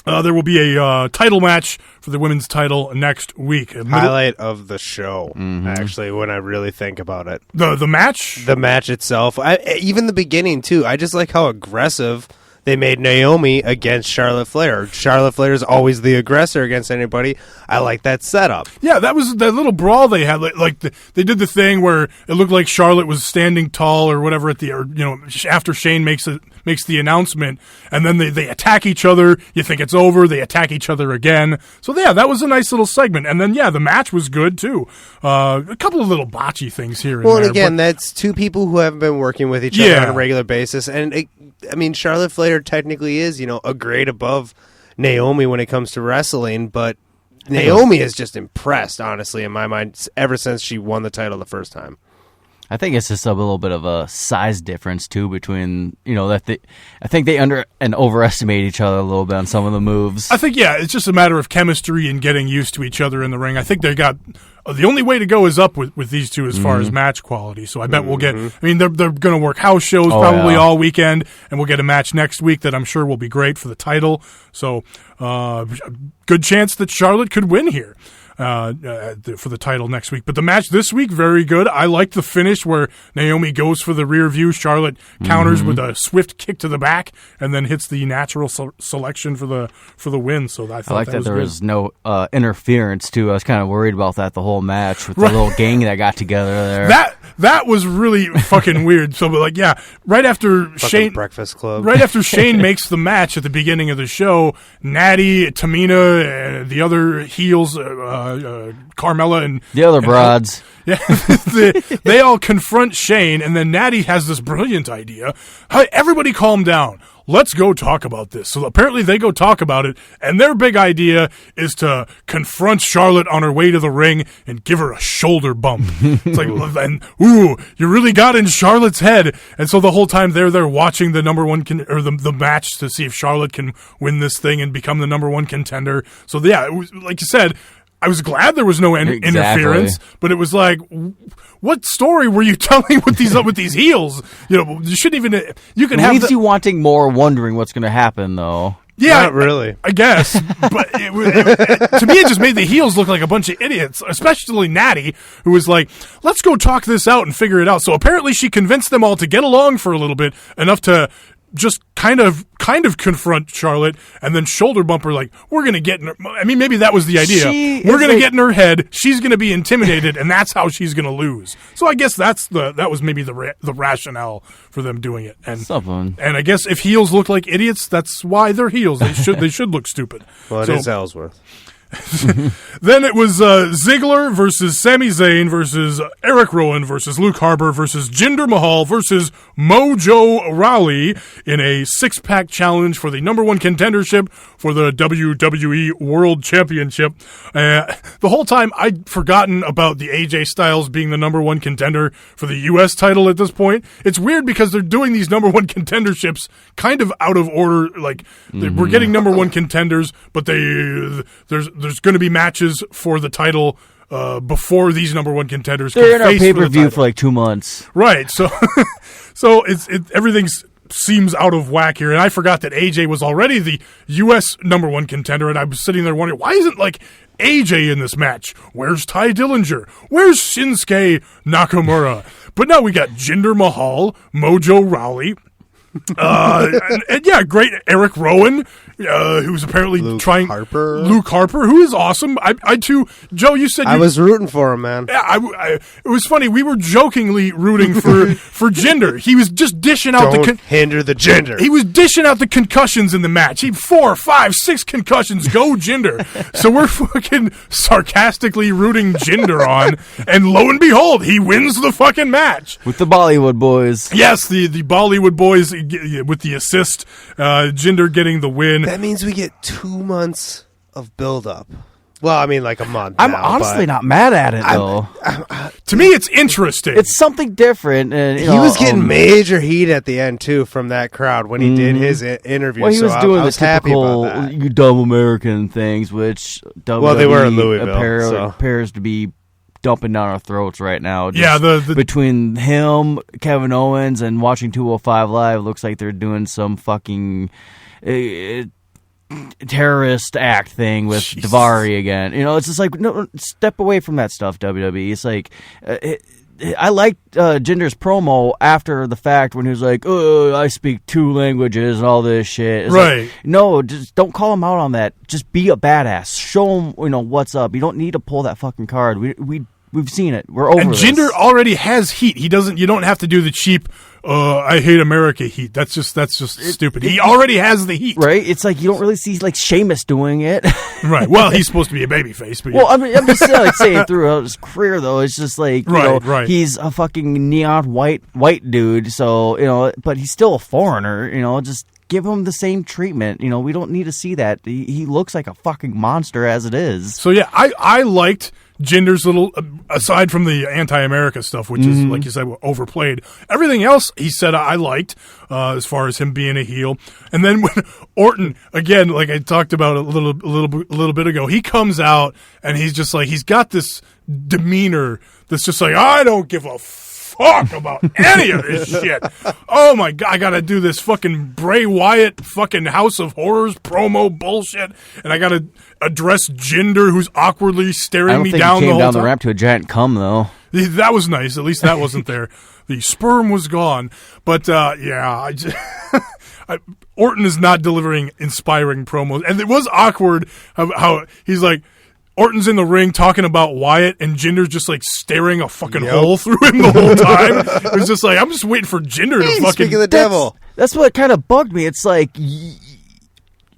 There will be a title match for the women's title next week. Highlight of the show, actually, when I really think about it. The match? The match itself. Even the beginning, too. I just like how aggressive they made Naomi against Charlotte Flair. Charlotte Flair is always the aggressor against anybody. I like that setup. Yeah, that was that little brawl they had. They did the thing where it looked like Charlotte was standing tall or whatever after Shane makes the announcement, and then they attack each other. You think it's over, they attack each other again. So yeah, that was a nice little segment. And then the match was good too. A couple of little botchy things here. Well, and and again, that's two people who haven't been working with each other on a regular basis, and Charlotte Flair technically is a grade above Naomi when it comes to wrestling, but Naomi is just impressed, honestly, in my mind, ever since she won the title the first time. I think it's just a little bit of a size difference too between I think they under and overestimate each other a little bit on some of the moves. I think it's just a matter of chemistry and getting used to each other in the ring. I think they got the only way to go is up with these two as far as match quality. So I bet we'll get. I mean, they're going to work house shows probably all weekend, and we'll get a match next week that I'm sure will be great for the title. So good chance that Charlotte could win here. For the title next week. But the match this week, very good. I liked the finish where Naomi goes for the rear view. Charlotte counters with a swift kick to the back and then hits the natural selection for the win. So I thought that there was no interference, too. I was kind of worried about that the whole match with the little gang that got together there. That was really fucking weird. So, right after Shane Breakfast Club, right after Shane makes the match at the beginning of the show, Natty, Tamina, the other heels, Carmella, and the other broads, they all confront Shane, and then Natty has this brilliant idea. Hey, everybody, calm down. Let's go talk about this. So apparently they go talk about it, and their big idea is to confront Charlotte on her way to the ring and give her a shoulder bump. It's like, you really got in Charlotte's head. And so the whole time they're watching the number one the match to see if Charlotte can win this thing and become the number one contender. So it was, like you said, I was glad there was no interference, but it was like, what story were you telling with these heels? You shouldn't even. You can have. Leaves you wanting more, wondering what's going to happen, though. Yeah, not really. I guess, but to me, it just made the heels look like a bunch of idiots, especially Natty, who was like, "Let's go talk this out and figure it out." So apparently, she convinced them all to get along for a little bit, enough to just kind of confront Charlotte, and then shoulder bump her like, we're going to get in her. I mean, maybe that was the idea. We're going to get in her head. She's going to be intimidated, and that's how she's going to lose. So I guess that was maybe the rationale for them doing it. And I guess if heels look like idiots, that's why they're heels. They should look stupid. Well, it is Ellsworth. Then it was Ziggler versus Sami Zayn versus Eric Rowan versus Luke Harper versus Jinder Mahal versus Mojo Rawley in a 6-pack challenge for the number one contendership for the WWE World Championship. The whole time I'd forgotten about the AJ Styles being the number one contender for the U.S. title at this point. It's weird because they're doing these number one contenderships kind of out of order. Like we're getting number one contenders, but there's going to be matches for the title before these number one contenders. They're in our pay-per-view for like 2 months, right? So, everything seems out of whack here, and I forgot that AJ was already the U.S. number one contender, and I was sitting there wondering, why isn't AJ in this match? Where's Ty Dillinger? Where's Shinsuke Nakamura? But now we got Jinder Mahal, Mojo Rawley. And great Eric Rowan, who's apparently Luke trying. Harper. Luke Harper, who is awesome. I too, Joe, you said I was rooting for him, man. Yeah, it was funny. We were jokingly rooting for Jinder. He was just dishing out hinder the Jinder. He was dishing out the concussions in the match. 4, 5, 6 concussions. Go Jinder. So we're fucking sarcastically rooting Jinder on, and lo and behold, he wins the fucking match with the Bollywood boys. Yes, the Bollywood boys with the assist. Jinder getting the win. That means we get 2 months of build-up. Well, I mean, like a month. I'm honestly not mad at it, though. To me, it's interesting. It's something different. And, he was getting major heat at the end, too, from that crowd when he did his interview. Well, he was doing the typical dumb American things, which WWE they were in Louisville, appears to be dumping down our throats right now. Just between him, Kevin Owens, and watching 205 Live, looks like they're doing some fucking terrorist act thing with Daivari again. It's just like, no, step away from that stuff, WWE. It's like I liked Jinder's promo after the fact when he was like, "Oh, I speak 2 languages and all this shit." It's right? Like, no, just don't call him out on that. Just be a badass. Show him, what's up. You don't need to pull that fucking card. We've seen it. We're over. And Jinder already has heat. He doesn't. You don't have to do the cheap. I hate America heat. That's just stupid. He already has the heat, right? It's like you don't really see like Sheamus doing it, right? Well, he's supposed to be a babyface, but well, I mean, I'm just saying throughout his career though, it's just like right. He's a fucking neon white dude, so but he's still a foreigner. Just give him the same treatment. We don't need to see that. He looks like a fucking monster as it is. So yeah, I liked Jinder's little, aside from the anti-America stuff, which is, like you said, overplayed. Everything else he said I liked, as far as him being a heel. And then when Orton, again, like I talked about a little bit ago, he comes out and he's just like, he's got this demeanor that's just like, I don't give a fuck about any of this shit. Oh my God, I gotta do this fucking Bray Wyatt fucking House of Horrors promo bullshit, and I gotta address Jinder, who's awkwardly staring me down the whole time. I don't think he came down the ramp to a giant cum, though. That was nice. At least that wasn't there. The sperm was gone. But, Orton is not delivering inspiring promos. And it was awkward how he's like, Orton's in the ring talking about Wyatt, and Jinder's just like staring a fucking hole through him the whole time. It was just like, I'm just waiting for Jinder to fucking... Speaking of the devil. That's what kind of bugged me. It's like,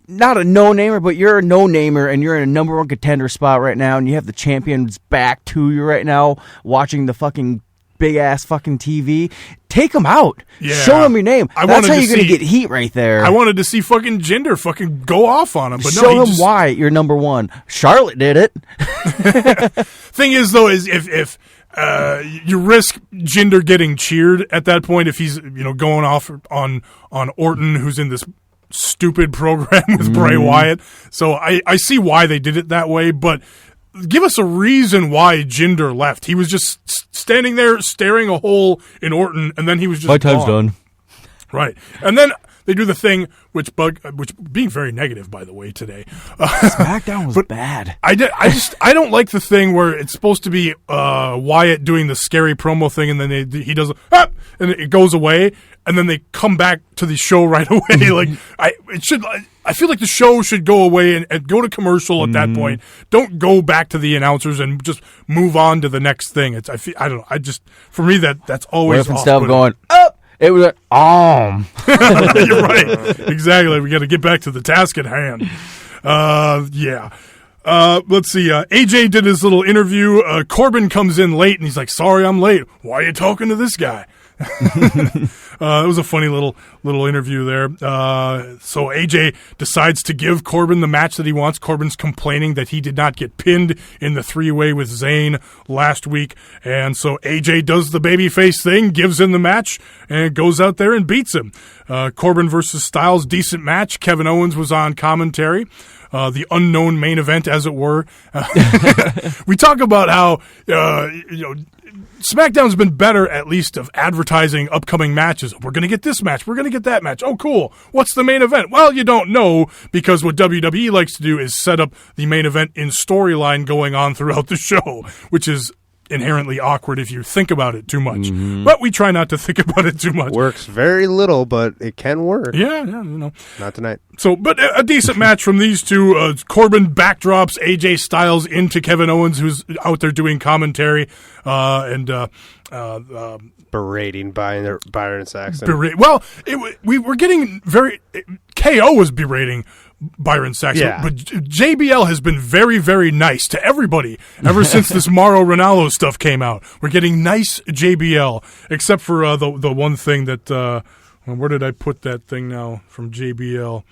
not a no-namer, but you're a no-namer, and you're in a number 1 contender spot right now, and you have the champion's back to you right now, watching the fucking big-ass fucking TV. Take him out. Yeah. Show him your name. That's how you're going to get heat right there. I wanted to see fucking Jinder fucking go off on him. But show him why you're number 1. Charlotte did it. Thing is, though, is if you risk Jinder getting cheered at that point if he's going off on Orton, who's in this stupid program with Bray Wyatt. So I see why they did it that way, but give us a reason why Jinder left. He was just standing there staring a hole in Orton, and then he was just my time's done. Right. And then they do the thing which being very negative, by the way, today. SmackDown was bad. I don't like the thing where it's supposed to be Wyatt doing the scary promo thing, and then he does and it goes away, and then they come back to the show right away. Like I feel like the show should go away and go to commercial at that point. Don't go back to the announcers and just move on to the next thing. I don't know. For me that's always. What if instead of going up, it was You're right. Exactly. We got to get back to the task at hand. Yeah. Let's see. AJ did his little interview. Corbin comes in late, and he's like, "Sorry, I'm late. Why are you talking to this guy?" It was a funny little interview there. So AJ decides to give Corbin the match that he wants. Corbin's complaining that he did not get pinned in the 3-way with Zayn last week, and so AJ does the babyface thing, gives him the match, and goes out there and beats him. Corbin versus Styles, decent match. Kevin Owens was on commentary. The unknown main event, as it were. We talk about how SmackDown's been better, at least, of advertising upcoming matches. We're going to get this match. We're going to get that match. Oh, cool. What's the main event? Well, you don't know, because what WWE likes to do is set up the main event in storyline going on throughout the show, which is inherently awkward if you think about it too much. But we try not to think about it too much. Works very little, but it can work. Yeah, Not tonight. So, but a decent match from these two. Corbin backdrops AJ Styles into Kevin Owens, who's out there doing commentary, and berating Byron Saxton. We were getting KO was berating Byron Saxton, but JBL has been very, very nice to everybody ever since this Mauro Ranallo stuff came out. We're getting nice JBL, except for the one thing that where did I put that thing now from JBL?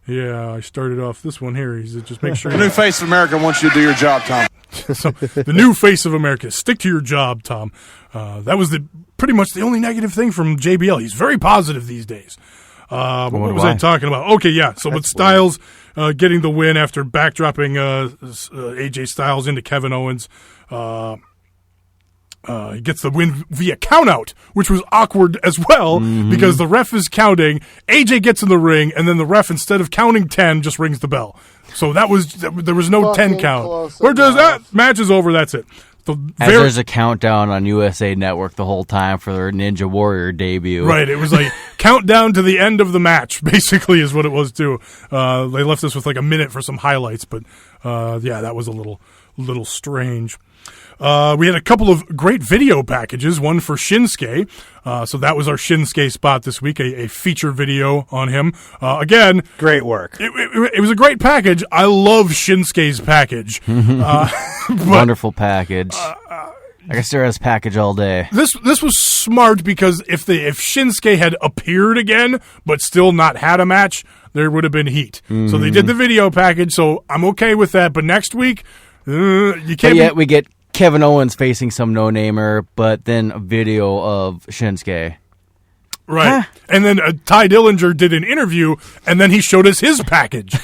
Yeah, I started off this one here. He's just make sure. The new face of America wants you to do your job, Tom. So the new face of America, stick to your job, Tom. That was pretty much the only negative thing from JBL. He's very positive these days. What was I talking about? Okay, yeah. So with Styles getting the win after backdropping AJ Styles into Kevin Owens, he gets the win via countout, which was awkward as well because the ref is counting. AJ gets in the ring, and then the ref, instead of counting 10, just rings the bell. So there was no 10 count. Where does that match is over? That's it. There's a countdown on USA Network the whole time for their Ninja Warrior debut. Right, it was like countdown to the end of the match, basically, is what it was too. They left us with like a minute for some highlights, but that was a little strange. We had a couple of great video packages, one for Shinsuke. So that was our Shinsuke spot this week, a feature video on him. Again, great work. It was a great package. I love Shinsuke's package. Wonderful package. I can stare at his package all day. This was smart because if Shinsuke had appeared again but still not had a match, there would have been heat. Mm-hmm. So they did the video package, so I'm okay with that. But next week, you can't. But yet we get Kevin Owens facing some no-namer, but then a video of Shinsuke. Right. And then Ty Dillinger did an interview, and then he showed us his package.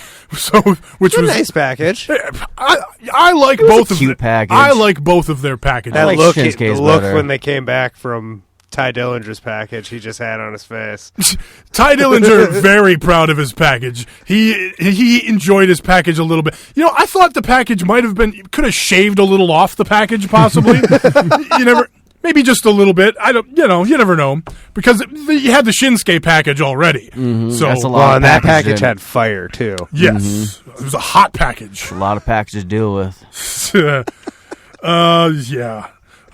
Which was a nice package. I like both of them. Package. I like both of their packages. That like look better. When they came back from Ty Dillinger's package he just had on his face. Ty Dillinger, very proud of his package. He enjoyed his package a little bit. I thought the package could have shaved a little off the package, possibly. Maybe just a little bit. You never know. Because you had the Shinsuke package already. Mm-hmm. So, that's a lot and that package had fire, too. Yes. Mm-hmm. It was a hot package. A lot of packages to deal with. Yeah.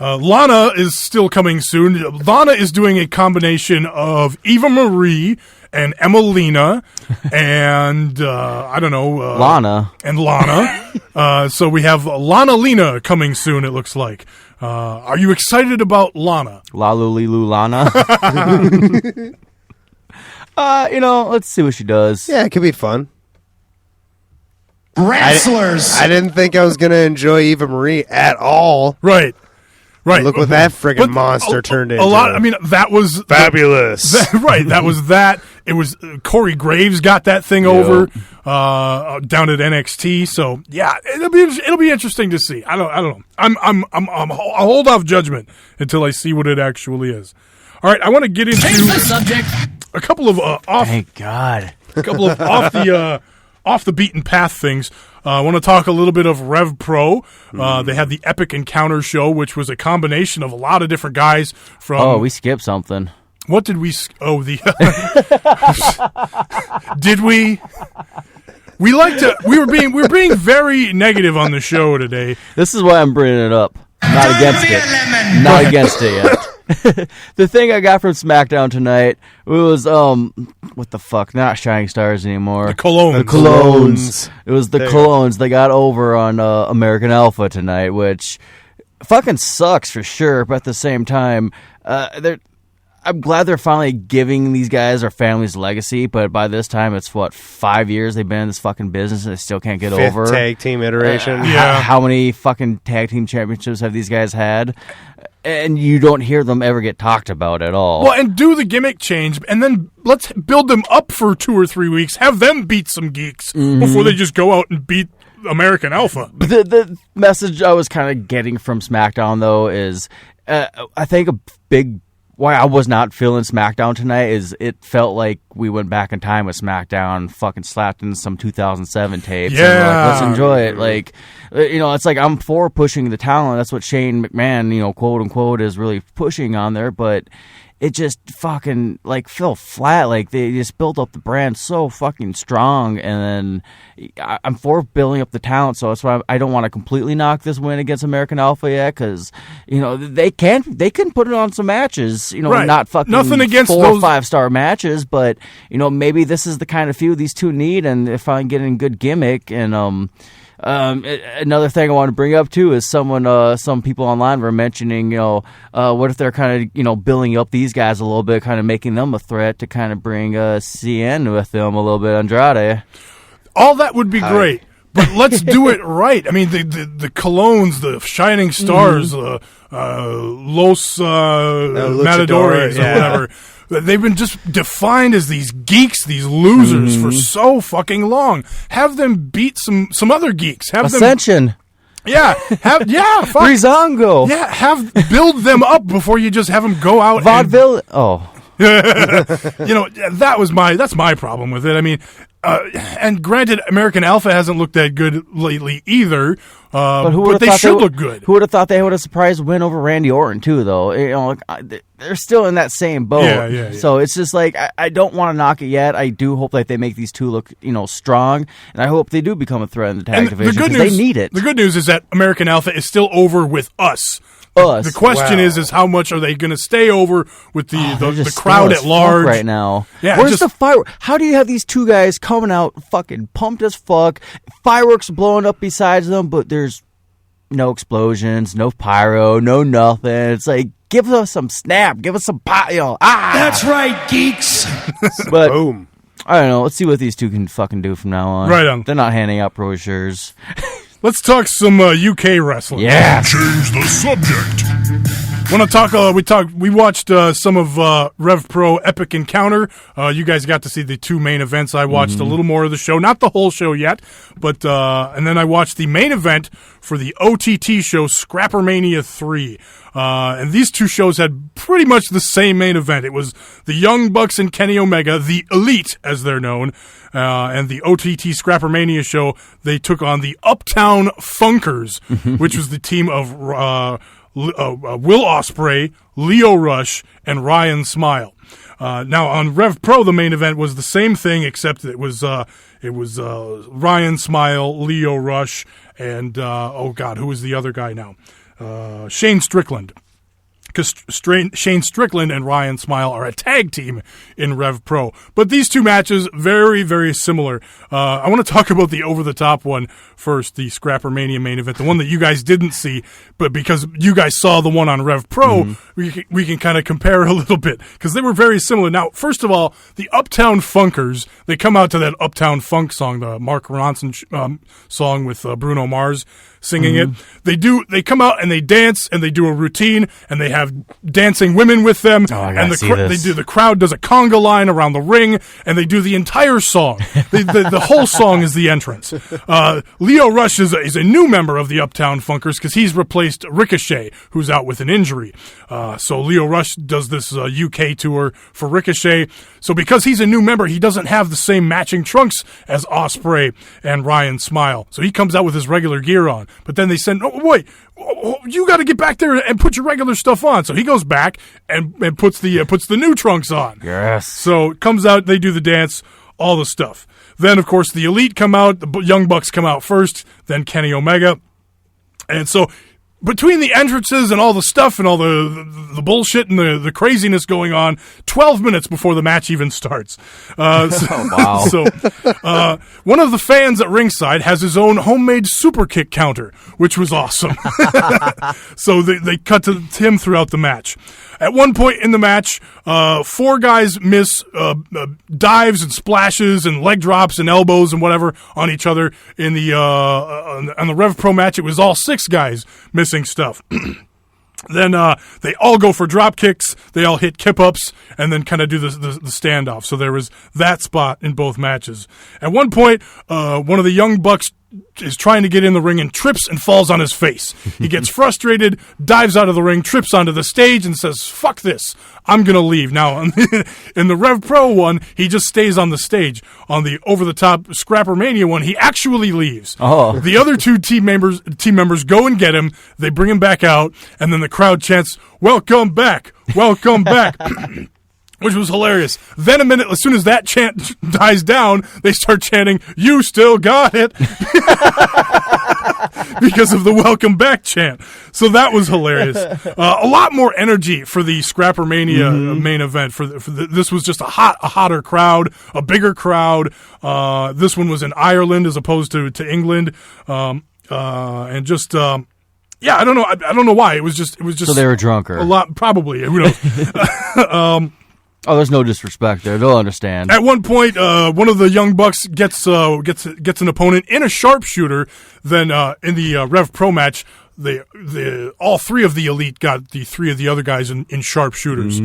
Lana is still coming soon. Lana is doing a combination of Eva Marie and Emelina and, Lana. And Lana. So we have Lana Lena coming soon, it looks like. Are you excited about Lana? Lalulilu Lana. Let's see what she does. Yeah, it could be fun. Wrestlers. I didn't think I was going to enjoy Eva Marie at all. Right. Look what that friggin' monster turned into. A lot. I mean, that was fabulous. That was that. It was Corey Graves got that thing over down at NXT. So yeah, it'll be interesting to see. I don't know. I'll hold off judgment until I see what it actually is. All right, I want to get into a couple of Thank God. A couple of off the beaten path things. I want to talk a little bit of Rev Pro. They had the Epic Encounter show, which was a combination of a lot of different guys from... Oh, we skipped something. What did we... Did we? We were being very negative on the show today. This is why I'm bringing it up. Not against it. Not against it yet. The thing I got from SmackDown tonight was what the fuck? Not Shining Stars anymore. The Colognes. The Colognes. It was the Colognes. They got over on American Alpha tonight, which fucking sucks for sure. But at the same time, I'm glad they're finally giving these guys their family's legacy. But by this time, it's 5 years they've been in this fucking business and they still can't get over. Tag team iteration. How many fucking tag team championships have these guys had? And you don't hear them ever get talked about at all. Well, and do the gimmick change, and then let's build them up for 2 or 3 weeks. Have them beat some geeks before they just go out and beat American Alpha. The message I was kind of getting from SmackDown, though, is I think a big... Why I was not feeling SmackDown tonight is it felt like we went back in time with SmackDown, fucking slapped in some 2007 tapes. Yeah. And let's enjoy it. Like, it's like I'm for pushing the talent. That's what Shane McMahon, quote unquote, is really pushing on there. But it just fucking fell flat. Like they just built up the brand so fucking strong, and then I'm for building up the talent. So that's why I don't want to completely knock this win against American Alpha yet, because they can put it on some matches. Right. Not fucking nothing against 4 those... or 5 star matches, but maybe this is the kind of feud these two need, and if I can get a good gimmick and another thing I want to bring up too is some people online were mentioning, what if they're kind of, building up these guys a little bit, kind of making them a threat to kind of bring CN with them a little bit, Andrade. All that would be great, but let's do it right. I mean, the Colognes, the Shining Stars, Los Matadores, or whatever. They've been just defined as these geeks, these losers for so fucking long. Have them beat some other geeks. Have Ascension. Them, yeah, fuck. Breezango. Yeah, build them up before you just have them go out. Vaudeville. Oh, that's my problem with it. I mean, and granted, American Alpha hasn't looked that good lately either. But they should look good. Who would have thought they would have surprised win over Randy Orton too? Though they're still in that same boat. Yeah. So it's just like I don't want to knock it yet. I do hope that they make these two look strong, and I hope they do become a threat in the tag division because they need it. The good news is that American Alpha is still over with us. The question is how much are they going to stay over with the crowd at large right now? Yeah, where's the fireworks? How do you have these two guys coming out fucking pumped as fuck, fireworks blowing up besides them, but there's no explosions, no pyro, no nothing. It's like, give us some snap, give us some That's right, geeks. But boom. I don't know. Let's see what these two can fucking do from now on. Right on. They're not handing out brochures. Let's talk some UK wrestling. Yeah. Change the subject. Want to talk? We watched some of Rev Pro Epic Encounter. You guys got to see the two main events. I watched a little more of the show, not the whole show yet, but and then I watched the main event for the OTT show, Scrappermania 3. And these two shows had pretty much the same main event. It was the Young Bucks and Kenny Omega, the Elite as they're known, and the OTT Scrappermania show. They took on the Uptown Funkers, which was the team of Will Ospreay, Lio Rush, and Ryan Smile. Now on Rev Pro, the main event was the same thing, except it was Ryan Smile, Lio Rush, and who was the other guy now? Shane Strickland. Because Shane Strickland and Ryan Smile are a tag team in Rev Pro. But these two matches, very, very similar. I want to talk about the over-the-top one first, the Scrappermania main event, the one that you guys didn't see, but because you guys saw the one on Rev Pro, we can kind of compare a little bit, because they were very similar. Now, first of all, the Uptown Funkers, they come out to that Uptown Funk song, the Mark Ronson song with Bruno Mars singing it. They come out and they dance and they do a routine and they have dancing women with them. And the crowd does a conga line around the ring and they do the entire song. The whole song is the entrance. Lio Rush is a new member of the Uptown Funkers because he's replaced Ricochet, who's out with an injury. So Lio Rush does this UK tour for Ricochet. So because he's a new member, he doesn't have the same matching trunks as Ospreay and Ryan Smile. So he comes out with his regular gear on. But then they said, wait, you got to get back there and put your regular stuff on. So he goes back and puts the new trunks on. Yes. So it comes out, they do the dance, all the stuff. Then, of course, the Elite come out, the Young Bucks come out first, then Kenny Omega. And so between the entrances and all the stuff and all the bullshit and the craziness going on, 12 minutes before the match even starts. Wow. So one of the fans at ringside has his own homemade super kick counter, which was awesome. So they cut to him throughout the match. At one point in the match, 4 guys miss dives and splashes and leg drops and elbows and whatever on each other. On the Rev Pro match, it was all 6 guys missing stuff. Then they all go for drop kicks, they all hit kip-ups, and then kind of do the standoff. So there was that spot in both matches. At one point, one of the Young Bucks is trying to get in the ring and trips and falls on his face. He gets frustrated, dives out of the ring, trips onto the stage, and says, "Fuck this, I'm going to leave." Now, in the Rev Pro one, he just stays on the stage. On the over-the-top Scrappermania one, he actually leaves. Oh. The other 2 team members go and get him, they bring him back out, and then the crowd chants, "Welcome back, welcome back." Which was hilarious. Then a minute, as soon as that chant dies down, they start chanting, "You still got it," because of the welcome back chant. So that was hilarious. A lot more energy for the Scrappermania main event. This was just a hotter crowd, a bigger crowd. This one was in Ireland as opposed to England, and just. Yeah, I don't know. I don't know why. It was just. So they were drunker. A lot, probably. Who knows? Oh, there's no disrespect there. They'll understand. At one point, one of the Young Bucks gets an opponent in a sharpshooter. Then in the Rev Pro match, all 3 of the Elite got the 3 of the other guys in sharpshooters.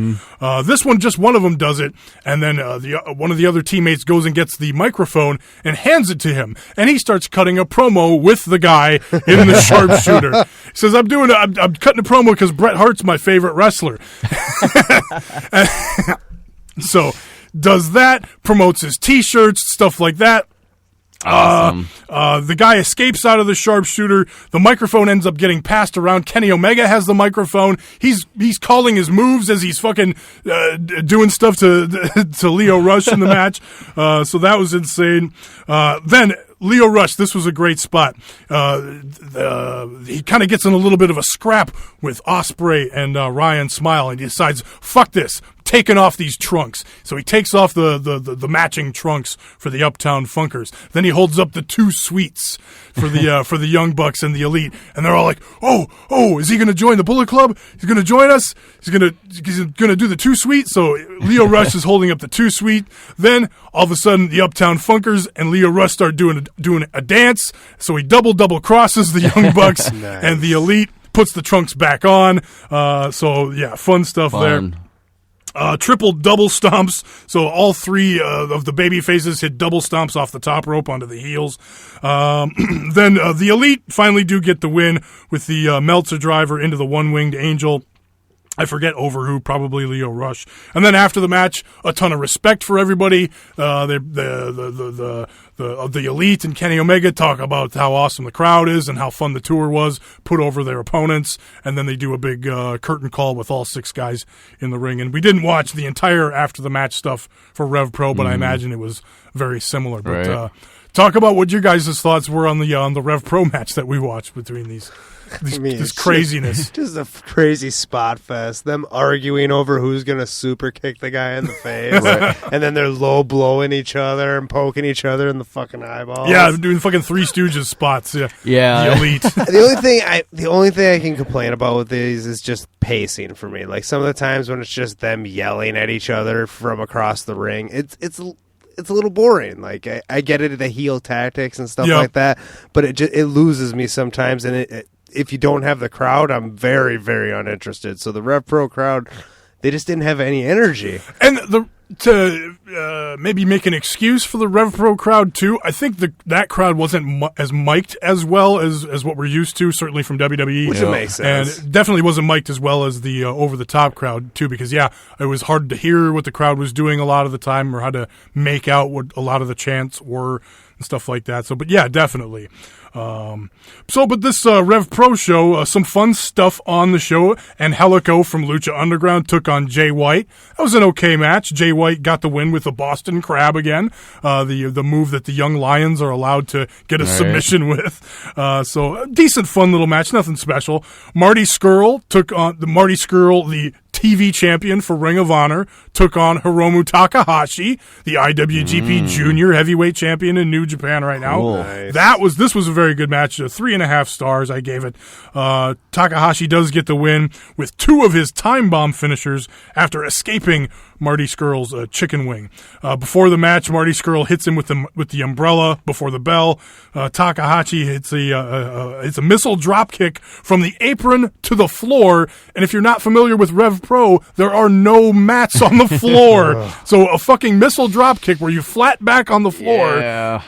This one, just one of them does it, and then one of the other teammates goes and gets the microphone and hands it to him, and he starts cutting a promo with the guy in the sharpshooter. He says, I'm cutting a promo because Bret Hart's my favorite wrestler." So does that, promotes his T-shirts, stuff like that. Awesome. The guy escapes out of the sharpshooter. The microphone ends up getting passed around. Kenny Omega has the microphone. He's calling his moves as he's fucking doing stuff to Lio Rush in the match. So that was insane. Then Lio Rush, this was a great spot. He kind of gets in a little bit of a scrap with Ospreay and Ryan Smile, and he decides, fuck this, taking off these trunks. So he takes off the matching trunks for the Uptown Funkers. Then he holds up the 2 suites for the Young Bucks and the Elite, and they're all like, oh, is he going to join the Bullet Club? He's going to join us? He's going to do the 2 suite? So Lio Rush is holding up the 2 suite. Then all of a sudden the Uptown Funkers and Lio Rush start doing a dance. So he double crosses the Young Bucks and the Elite, puts the trunks back on. So yeah, fun stuff there. Triple double stomps, so all 3 of the baby faces hit double stomps off the top rope onto the heels. Then the Elite finally do get the win with the Meltzer driver into the one-winged angel. I forget over who, probably Lio Rush. And then after the match, a ton of respect for everybody. The Elite and Kenny Omega talk about how awesome the crowd is and how fun the tour was, put over their opponents, and then they do a big curtain call with all 6 guys in the ring. And we didn't watch the entire after the match stuff for Rev Pro, but I imagine it was very similar. But right. Talk about what your guys' thoughts were on the Rev Pro match that we watched between this craziness. Just a crazy spot fest. Them arguing over who's going to super kick the guy in the face. And then they're low blowing each other and poking each other in the fucking eyeballs. Yeah, doing fucking Three Stooges spots. Yeah. The Elite. The only thing I can complain about with these is just pacing for me. Like some of the times when it's just them yelling at each other from across the ring, it's a little boring. Like I get it, the heel tactics and stuff like that, but it loses me sometimes. And if you don't have the crowd, I'm very, very uninterested. So the Rev Pro crowd, they just didn't have any energy. And to maybe make an excuse for the Rev Pro crowd too, I think that crowd wasn't as mic'd as well as what we're used to, certainly from WWE. Which makes sense. And it definitely wasn't mic'd as well as the over-the-top crowd too, because it was hard to hear what the crowd was doing a lot of the time, or how to make out what a lot of the chants were and stuff like that. So, but yeah, definitely. But this Rev Pro show, some fun stuff on the show. And Helico from Lucha Underground took on Jay White. That was an okay match. Jay White got the win with the Boston Crab again, the move that the Young Lions are allowed to get a submission with. So a decent, fun little match, nothing special. Marty Scurll took on the TV champion for Ring of Honor, took on Hiromu Takahashi, the IWGP Junior Heavyweight Champion in New Japan right now. Cool. Nice. This was a very good match. 3.5 stars I gave it. Takahashi does get the win with 2 of his time bomb finishers after escaping Marty Scurll's chicken wing. Before the match, Marty Scurll hits him with the umbrella before the bell. Takahashi hits a missile drop kick from the apron to the floor. And if you're not familiar with Rev Pro, there are no mats on the floor. So a fucking missile drop kick where you flat back on the floor. Yeah.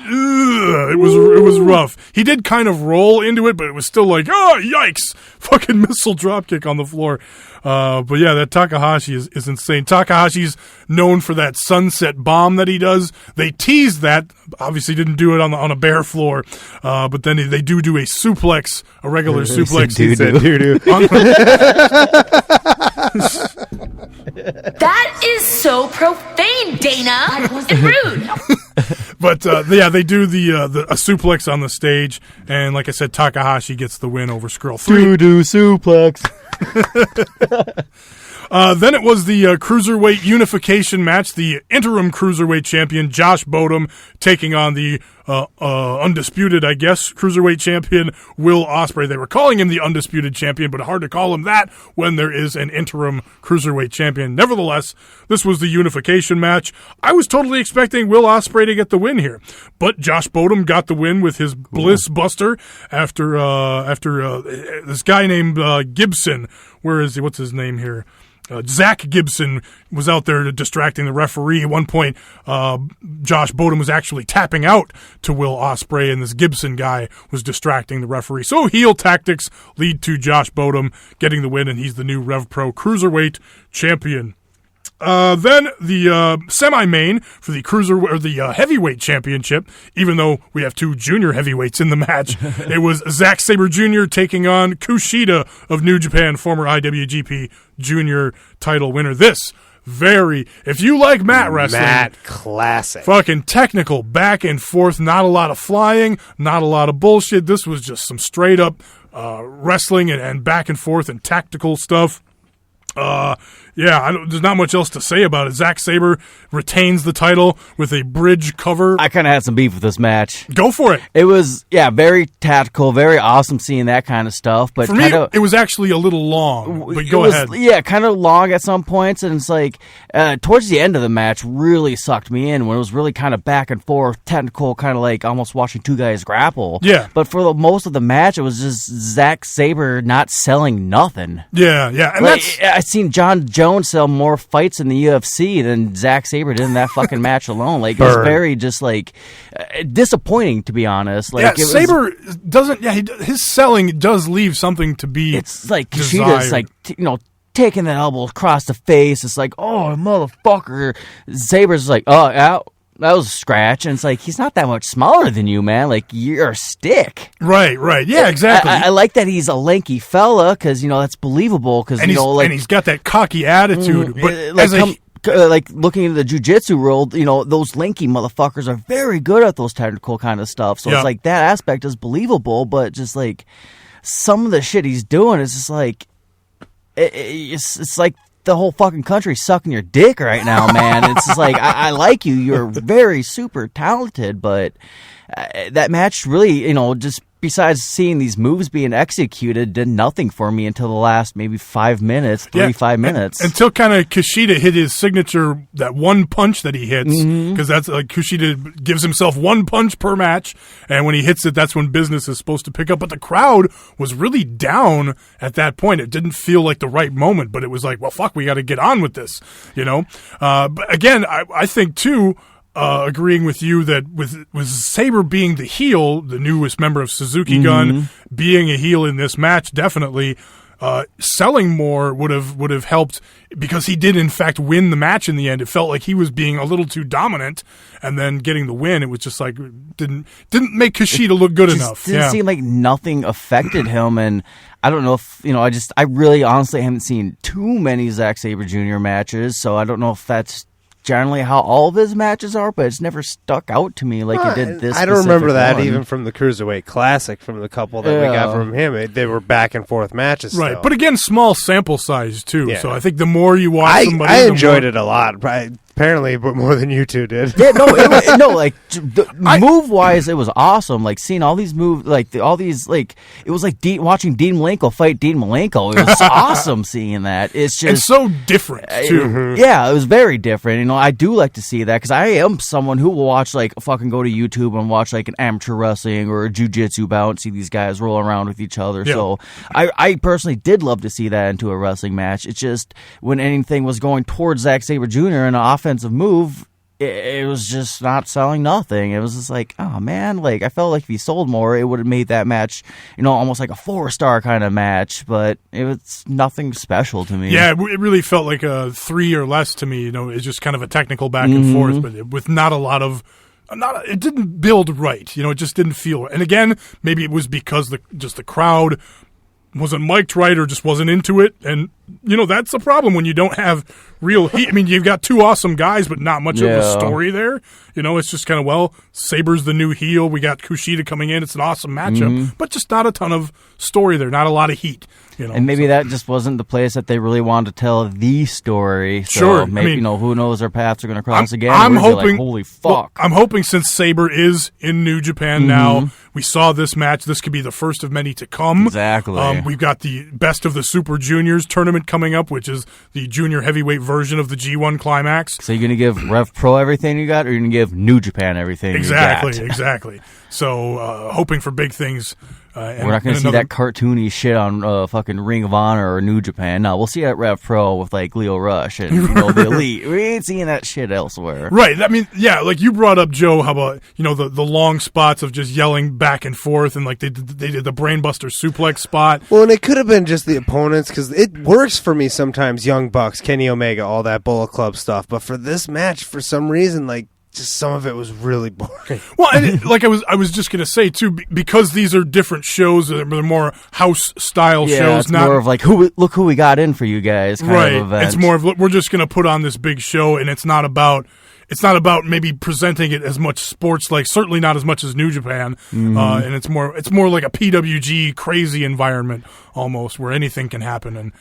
It was rough. He did kind of roll into it, but it was still like, oh, yikes. Fucking missile drop kick on the floor. But yeah, that Takahashi is insane. Takahashi's known for that sunset bomb that he does. They teased that. Obviously didn't do it on a bare floor. But then they do a suplex, a regular suplex. That is so profane, Dana, and rude. But they do a suplex on the stage, and like I said, Takahashi gets the win over Scurll. Suplex. Then it was the Cruiserweight Unification match. The interim Cruiserweight champion, Josh Bodom, taking on the undisputed, I guess, Cruiserweight champion, Will Ospreay. They were calling him the undisputed champion, but hard to call him that when there is an interim Cruiserweight champion. Nevertheless, this was the unification match. I was totally expecting Will Ospreay to get the win here, but Josh Bodom got the win with his Bliss Buster after this guy named Gibson. Where is he? What's his name here? Zach Gibson was out there distracting the referee. At one point, Josh Bodom was actually tapping out to Will Ospreay, and this Gibson guy was distracting the referee. So heel tactics lead to Josh Bodom getting the win, and he's the new Rev Pro Cruiserweight champion. Then the semi-main for the heavyweight championship, even though we have 2 junior heavyweights in the match, it was Zack Sabre Jr. taking on Kushida of New Japan, former IWGP junior title winner. If you like mat wrestling, classic. Fucking technical, back and forth, not a lot of flying, not a lot of bullshit. This was just some straight up wrestling and back and forth and tactical stuff. There's not much else to say about it. Zack Sabre retains the title with a bridge cover. I kind of had some beef with this match. Go for it. It was, very tactical, very awesome seeing that kind of stuff. But for me, it was actually a little long. But go ahead. Yeah, kind of long at some points, and it's like towards the end of the match really sucked me in when it was really kind of back and forth, technical, kind of like almost watching 2 guys grapple. Yeah. But for most of the match, it was just Zack Sabre not selling nothing. Yeah. And I've seen John Jones sell more fights in the UFC than Zack Sabre did in that fucking match alone. Like, it was very just like disappointing, to be honest. Like, Sabre doesn't. Yeah, his selling does leave something to be. It's like desired. Kushida's like taking that elbow across the face. It's like, oh motherfucker. Sabre's like, oh yeah. That was a scratch, and it's like, he's not that much smaller than you, man. Like, you're a stick. Right. Yeah, exactly. I like that he's a lanky fella, because, that's believable. Cause, and he's got that cocky attitude. But like looking into the jiu-jitsu world, those lanky motherfuckers are very good at those technical kind of stuff. So it's like that aspect is believable, but just like some of the shit he's doing is just like, it's like the whole fucking country sucking your dick right now, man. It's just like, I like you. You're very super talented, but that match really, just besides seeing these moves being executed, did nothing for me until the last maybe 5 minutes, 5 minutes. Until kind of Kushida hit his signature, that one punch that he hits, because that's like Kushida gives himself one punch per match, and when he hits it, that's when business is supposed to pick up. But the crowd was really down at that point. It didn't feel like the right moment, but it was like, well, fuck, we got to get on with this, But again, I think, too, agreeing with you that with Sabre being the heel, the newest member of Suzuki Gun, being a heel in this match, definitely selling more would have helped, because he did in fact win the match in the end. It felt like he was being a little too dominant, and then getting the win, it was just like didn't make Kushida look good enough. Didn't seem like nothing affected him, and I don't know if I really honestly haven't seen too many Zack Sabre Jr. matches, so I don't know if that's generally how all of his matches are, but it's never stuck out to me like it did this. I don't remember that even from the Cruiserweight Classic, from the couple that we got from him. They were back and forth matches, right? still. But again, small sample size too. Yeah. So I think the more you watch somebody, I enjoyed it a lot. Apparently, but more than you two did. Yeah, move wise, it was awesome. Like seeing all these moves, it was like watching Dean Malenko fight Dean Malenko. It was awesome seeing that. It's just and so different too. Yeah, it was very different. I do like to see that, because I am someone who will watch fucking go to YouTube and watch an amateur wrestling or a jiu-jitsu bout and see these guys roll around with each other. Yeah. So I personally did love to see that into a wrestling match. It's just when anything was going towards Zack Sabre Jr. in an offensive move, it was just not selling nothing. It was just like, oh man, I felt like if he sold more, it would have made that match, almost like a 4-star kind of match, but it was nothing special to me. Yeah, it really felt like a 3 or less to me. It's just kind of a technical back and forth, but with not a lot of. It didn't build right. It just didn't feel. And again, maybe it was because the crowd wasn't mic'd right or just wasn't into it, and that's the problem when you don't have real heat. I mean, you've got 2 awesome guys, but not much of a story there. It's just kind of, Sabre's the new heel. We got Kushida coming in. It's an awesome matchup, but just not a ton of story there. Not a lot of heat. And maybe that just wasn't the place that they really wanted to tell the story. So sure. Maybe, who knows, their paths are going to cross again. I'm hoping. Holy fuck! Well, I'm hoping, since Sabre is in New Japan now, we saw this match. This could be the first of many to come. Exactly. We've got the Best of the Super Juniors tournament coming up, which is the junior heavyweight version of the G1 Climax. So you're going to give Rev Pro everything you got, or you're going to give New Japan everything you got? Exactly. So hoping for big things We're not going to see that cartoony shit on fucking Ring of Honor or New Japan. No, we'll see it at Rev Pro with like Leo Rush and the Elite. We ain't seeing that shit elsewhere. Right. I mean, yeah, like you brought up, Joe, how about the long spots of just yelling back and forth, and like they did the brainbuster suplex spot. Well, and it could have been just the opponents, because it works for me sometimes. Young Bucks, Kenny Omega, all that Bullet Club stuff. But for this match, for some reason, like, just some of it was really boring. Well, and like I was just gonna say too, because these are different shows, they're more house style shows. It's more of like look who we got in for you guys. Kind of event. It's more of we're just gonna put on this big show, and it's not about maybe presenting it as much sports, like certainly not as much as New Japan, and it's more like a PWG crazy environment almost, where anything can happen. And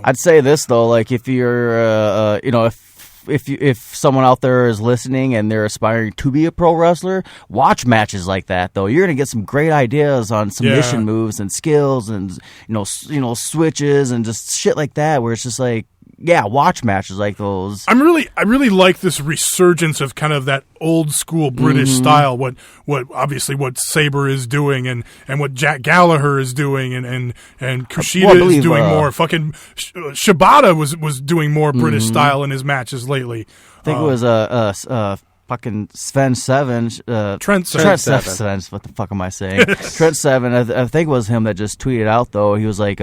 I'd say this though, like if you're if someone out there is listening and they're aspiring to be a pro wrestler, watch matches like that though. You're gonna get some great ideas on submission moves and skills and switches and just shit like that, where it's just like, yeah, watch matches like those. I really like this resurgence of kind of that old school British style. What Sabre is doing and what Jack Gallagher is doing and Kushida is doing more. Fucking Shibata was doing more British style in his matches lately. I think it was fucking Sven Seven. Trent Seven. What the fuck am I saying? Trent Seven. I think it was him that just tweeted out though. He was like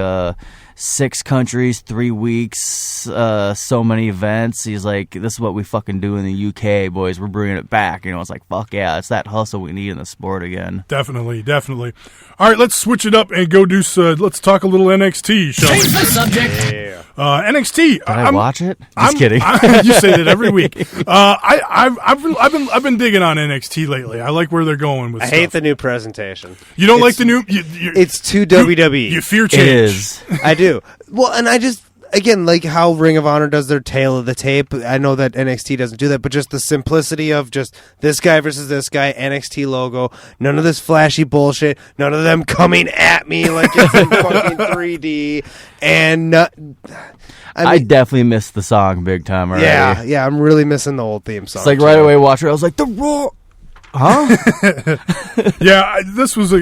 6 countries, 3 weeks, so many events. He's like, this is what we fucking do in the UK, boys. We're bringing it back. It's like, fuck yeah, it's that hustle we need in the sport again. Definitely. All right, let's switch it up and go do. Let's talk a little NXT, shall we? Change the subject. Yeah. NXT. Did I watch it? Just kidding. You say that every week. I've been digging on NXT lately. I like where they're going with. I hate the new presentation. You don't like the new? It's too WWE. You fear change. It is. I do. Well, and I just, again, like how Ring of Honor does their tail of the tape. I know that NXT doesn't do that, but just the simplicity of just this guy versus this guy, NXT logo, none of this flashy bullshit, none of them coming at me like it's in fucking 3D, and I definitely missed the song big time already. Yeah, I'm really missing the old theme song. It's like right away, watch it. I was like, the Raw. Huh? Yeah, this was a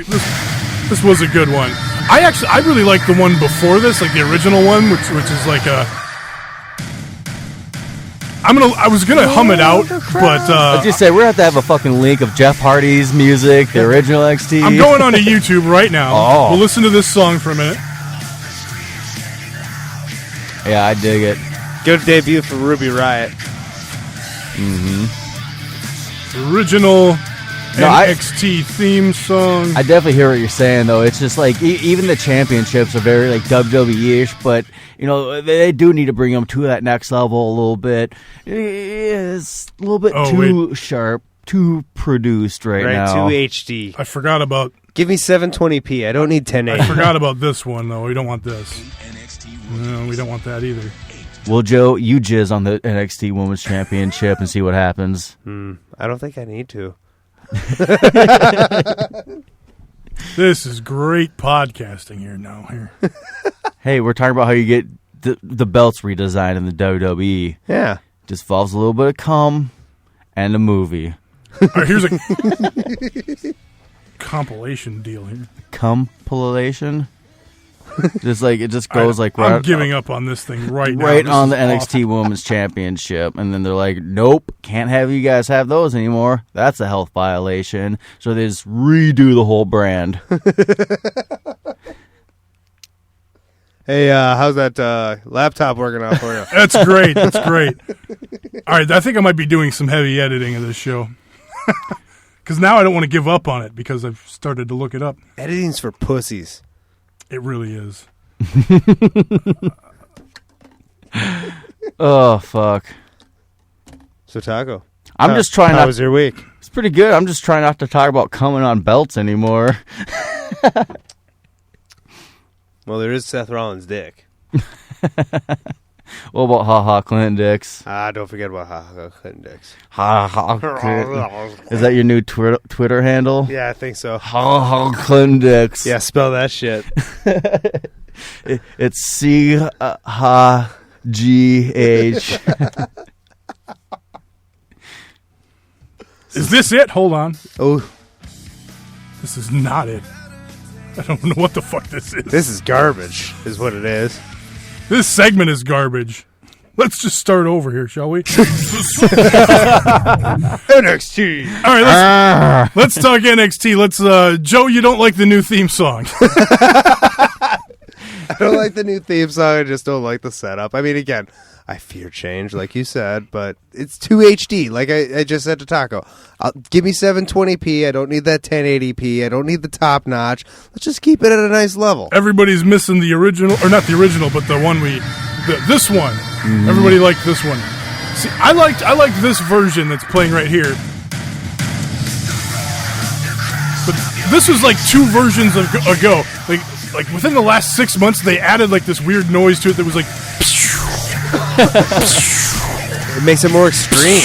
good one. I really like the one before this, like the original one, which is like I was gonna hum it out, but let's just say we're gonna have to have a fucking link of Jeff Hardy's music, the original NXT. I'm going on to YouTube right now. Oh. We'll listen to this song for a minute. Yeah, I dig it. Good debut for Ruby Riott. Original NXT theme song. I definitely hear what you're saying, though. It's just like even the championships are very like WWE-ish, but they do need to bring them to that next level a little bit. It's a little bit too sharp, too produced right now. Too HD. I forgot about. Give me 720p. I don't need 1080. I forgot about this one though. We don't want this. No, we don't want that either. Well, Joe, you jizz on the NXT Women's Championship and see what happens. I don't think I need to. This is great podcasting here now. Hey, we're talking about how you get the belts redesigned in the WWE. Yeah. Just involves a little bit of cum and a movie. All right, here's a compilation deal here. Compilation? Just like it just goes like right. I'm giving up on this thing right now. Right on the NXT Women's Championship, and then they're like, "Nope, can't have you guys have those anymore. That's a health violation." So they just redo the whole brand. Hey, how's that laptop working out for you? That's great. All right, I think I might be doing some heavy editing of this show. Because now I don't want to give up on it because I've started to look it up. Editing's for pussies. It really is. Oh, fuck. So, Taco, I'm just trying How was your week? It's pretty good. I'm just trying not to talk about coming on belts anymore. Well, there is Seth Rollins' dick. What about Ha Ha Clinton Dix? Don't forget about Ha Ha Clinton Dix. Ha Ha Clinton. Is that your new Twitter handle? Yeah, I think so. Ha Ha Clinton Dix. Yeah, spell that shit. It's C-H-G-H. Is this it? Hold on. Oh. This is not it. I don't know what the fuck this is. This is garbage, is what it is. This segment is garbage. Let's just start over here, shall we? NXT. All right, let's talk NXT. Let's, Joe, you don't like the new theme song. I don't like the new theme song. I just don't like the setup. I mean, again, I fear change, like you said, but it's too HD. Like I just said to Taco, give me 720p. I don't need that 1080p. I don't need the top notch. Let's just keep it at a nice level. Everybody's missing the original, or not the original, but the one this one. Mm-hmm. Everybody liked this one. See, I liked this version that's playing right here. But this was like 2 versions ago. Like within the last 6 months, they added like this weird noise to it that was like. It makes it more extreme.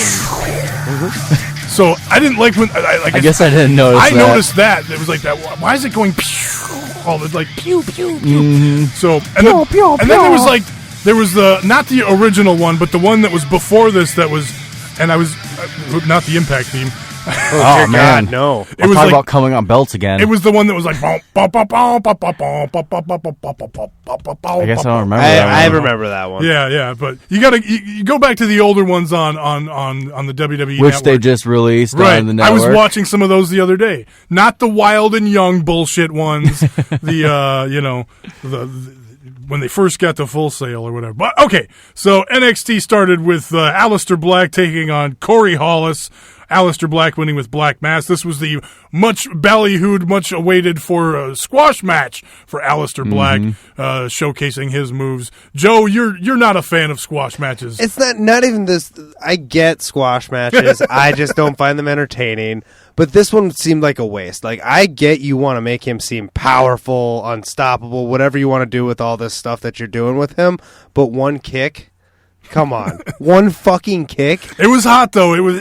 So I didn't like when I guess I didn't notice. I noticed that it was like that. Why is it going? All the like pew pew pew. Mm-hmm. So and then there was the not the original one, but the one that was before this. That was, and I was not the Impact theme. Oh man, God, no! It was talk about coming on belts again. It was the one that was like. I guess I don't remember. I remember that one. Yeah, but you go back to the older ones on the WWE, which network. They just released right. on the network. I was watching some of those the other day, not the Wild and Young bullshit ones. When they first got to Full Sail or whatever. But okay, so NXT started with Aleister Black taking on Corey Hollis. Aleister Black winning with Black Mass. This was the much ballyhooed, much awaited for squash match for Aleister Black, showcasing his moves. Joe, you're not a fan of squash matches. It's not even this. I get squash matches. I just don't find them entertaining. But this one seemed like a waste. Like, I get you want to make him seem powerful, unstoppable, whatever you want to do with all this stuff that you're doing with him. But one kick. Come on, one fucking kick. It was hot though. It was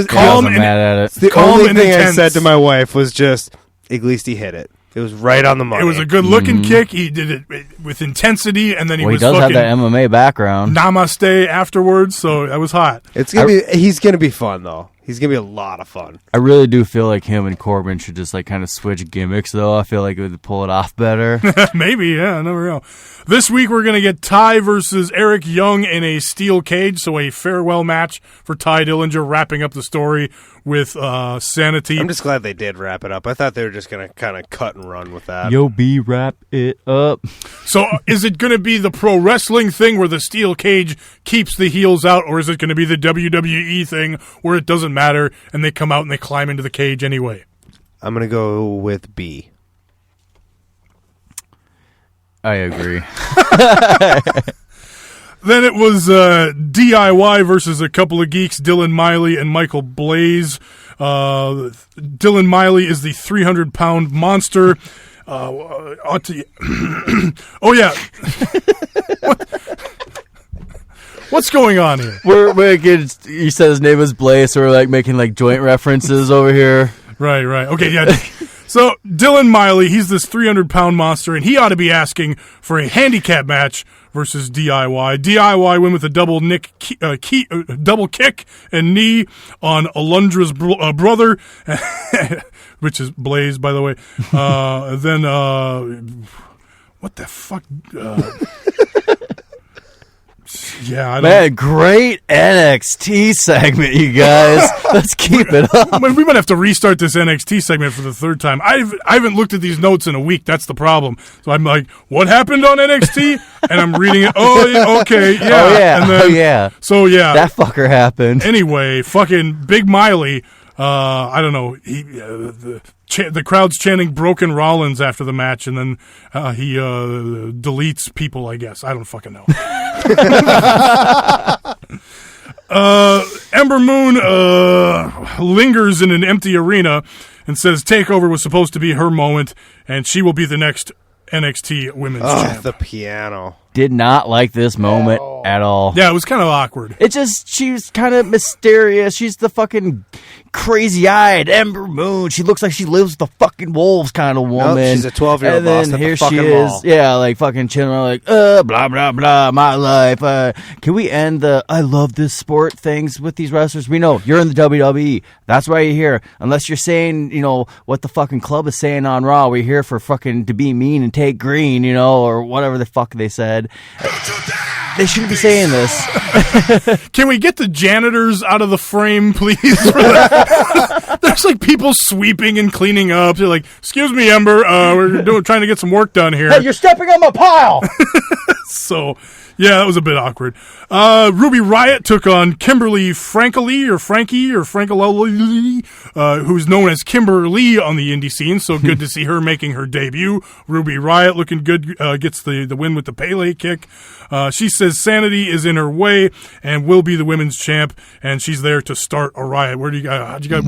calm and mad at it. The only thing I said to my wife was just, at least he hit it. It was right on the money. It was a good looking kick. He did it with intensity, and then he does have that MMA background. Namaste afterwards, so that was hot. He's gonna be fun though. He's gonna be a lot of fun. I really do feel like him and Corbin should just like kind of switch gimmicks though. I feel like it would pull it off better. Maybe, yeah, I never know. This week we're going to get Ty versus Eric Young in a steel cage, so a farewell match for Ty Dillinger, wrapping up the story with Sanity. I'm just glad they did wrap it up. I thought they were just going to kind of cut and run with that. Yo, wrap it up. So is it going to be the pro wrestling thing where the steel cage keeps the heels out, or is it going to be the WWE thing where it doesn't matter and they come out and they climb into the cage anyway? I'm going to go with B. I agree. Then it was DIY versus a couple of geeks, Dylan Miley and Michael Blaze. Dylan Miley is the 300-pound monster. Oh, yeah. What's going on here? We're making, you said his name was Blaze, so we're like making like joint references over here. Right. Okay, yeah. So, Dylan Miley, he's this 300-pound monster, and he ought to be asking for a handicap match versus DIY. DIY win with a double kick and knee on Alundra's brother, which is Blaze, by the way. Then, what the fuck? Yeah, I don't. Man, great NXT segment, you guys. Let's keep it up. We might have to restart this NXT segment for the third time. I haven't looked at these notes in a week. That's the problem. So I'm like, what happened on NXT? And I'm reading it. Oh, okay, yeah. And then, So, yeah. That fucker happened. Anyway, fucking Big Miley, I don't know, the crowd's chanting Broken Rollins after the match, and then he deletes people, I guess. I don't fucking know. Ember Moon lingers in an empty arena and says TakeOver was supposed to be her moment, and she will be the next NXT Women's Champ. The piano. Did not like this moment at all. Yeah, it was kind of awkward. She's kind of mysterious. She's the fucking crazy-eyed Ember Moon. She looks like she lives with the fucking wolves kind of woman. Nope, she's a 12-year-old boss at here the fucking she mall. is. Yeah, like fucking chilling, like, blah, blah, blah, my life. Can we end the I love this sport things with these wrestlers? We know you're in the WWE. That's why you're here. Unless you're saying, what the fucking club is saying on Raw. We're here for fucking to be mean and take green, or whatever the fuck they said. They shouldn't be saying this. Can we get the janitors out of the frame, please? There's like people sweeping and cleaning up. They're like, "Excuse me, Ember, we're trying to get some work done here." Hey, you're stepping on my pile. So, yeah, that was a bit awkward. Ruby Riott took on Kimberly Frankley, who's known as Kimberly on the indie scene. So good to see her making her debut. Ruby Riott looking good, gets the win with the Pele kick. She says Sanity is in her way and will be the women's champ, and she's there to start a riot. How'd you guys?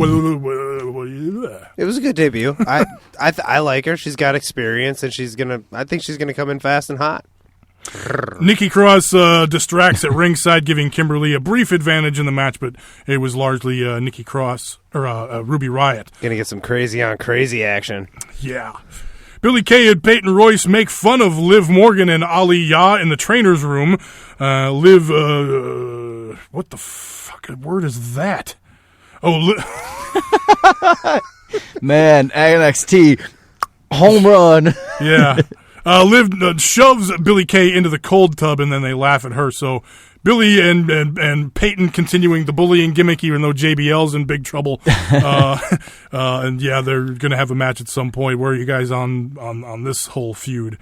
It was a good debut. I like her. She's got experience, and I think she's gonna come in fast and hot. Nikki Cross distracts at ringside, giving Kimberly a brief advantage in the match, but it was largely Nikki Cross or Ruby Riott. Gonna get some crazy on crazy action. Yeah. Billy Kay and Peyton Royce make fun of Liv Morgan and Ali Ya in the trainer's room. Liv, what the fuck word is that? Oh, Man, NXT home run. Yeah. Liv shoves Billy Kay into the cold tub, and then they laugh at her. So Billy and Peyton continuing the bullying gimmick, even though JBL's in big trouble. And yeah, they're going to have a match at some point. Where are you guys on this whole feud?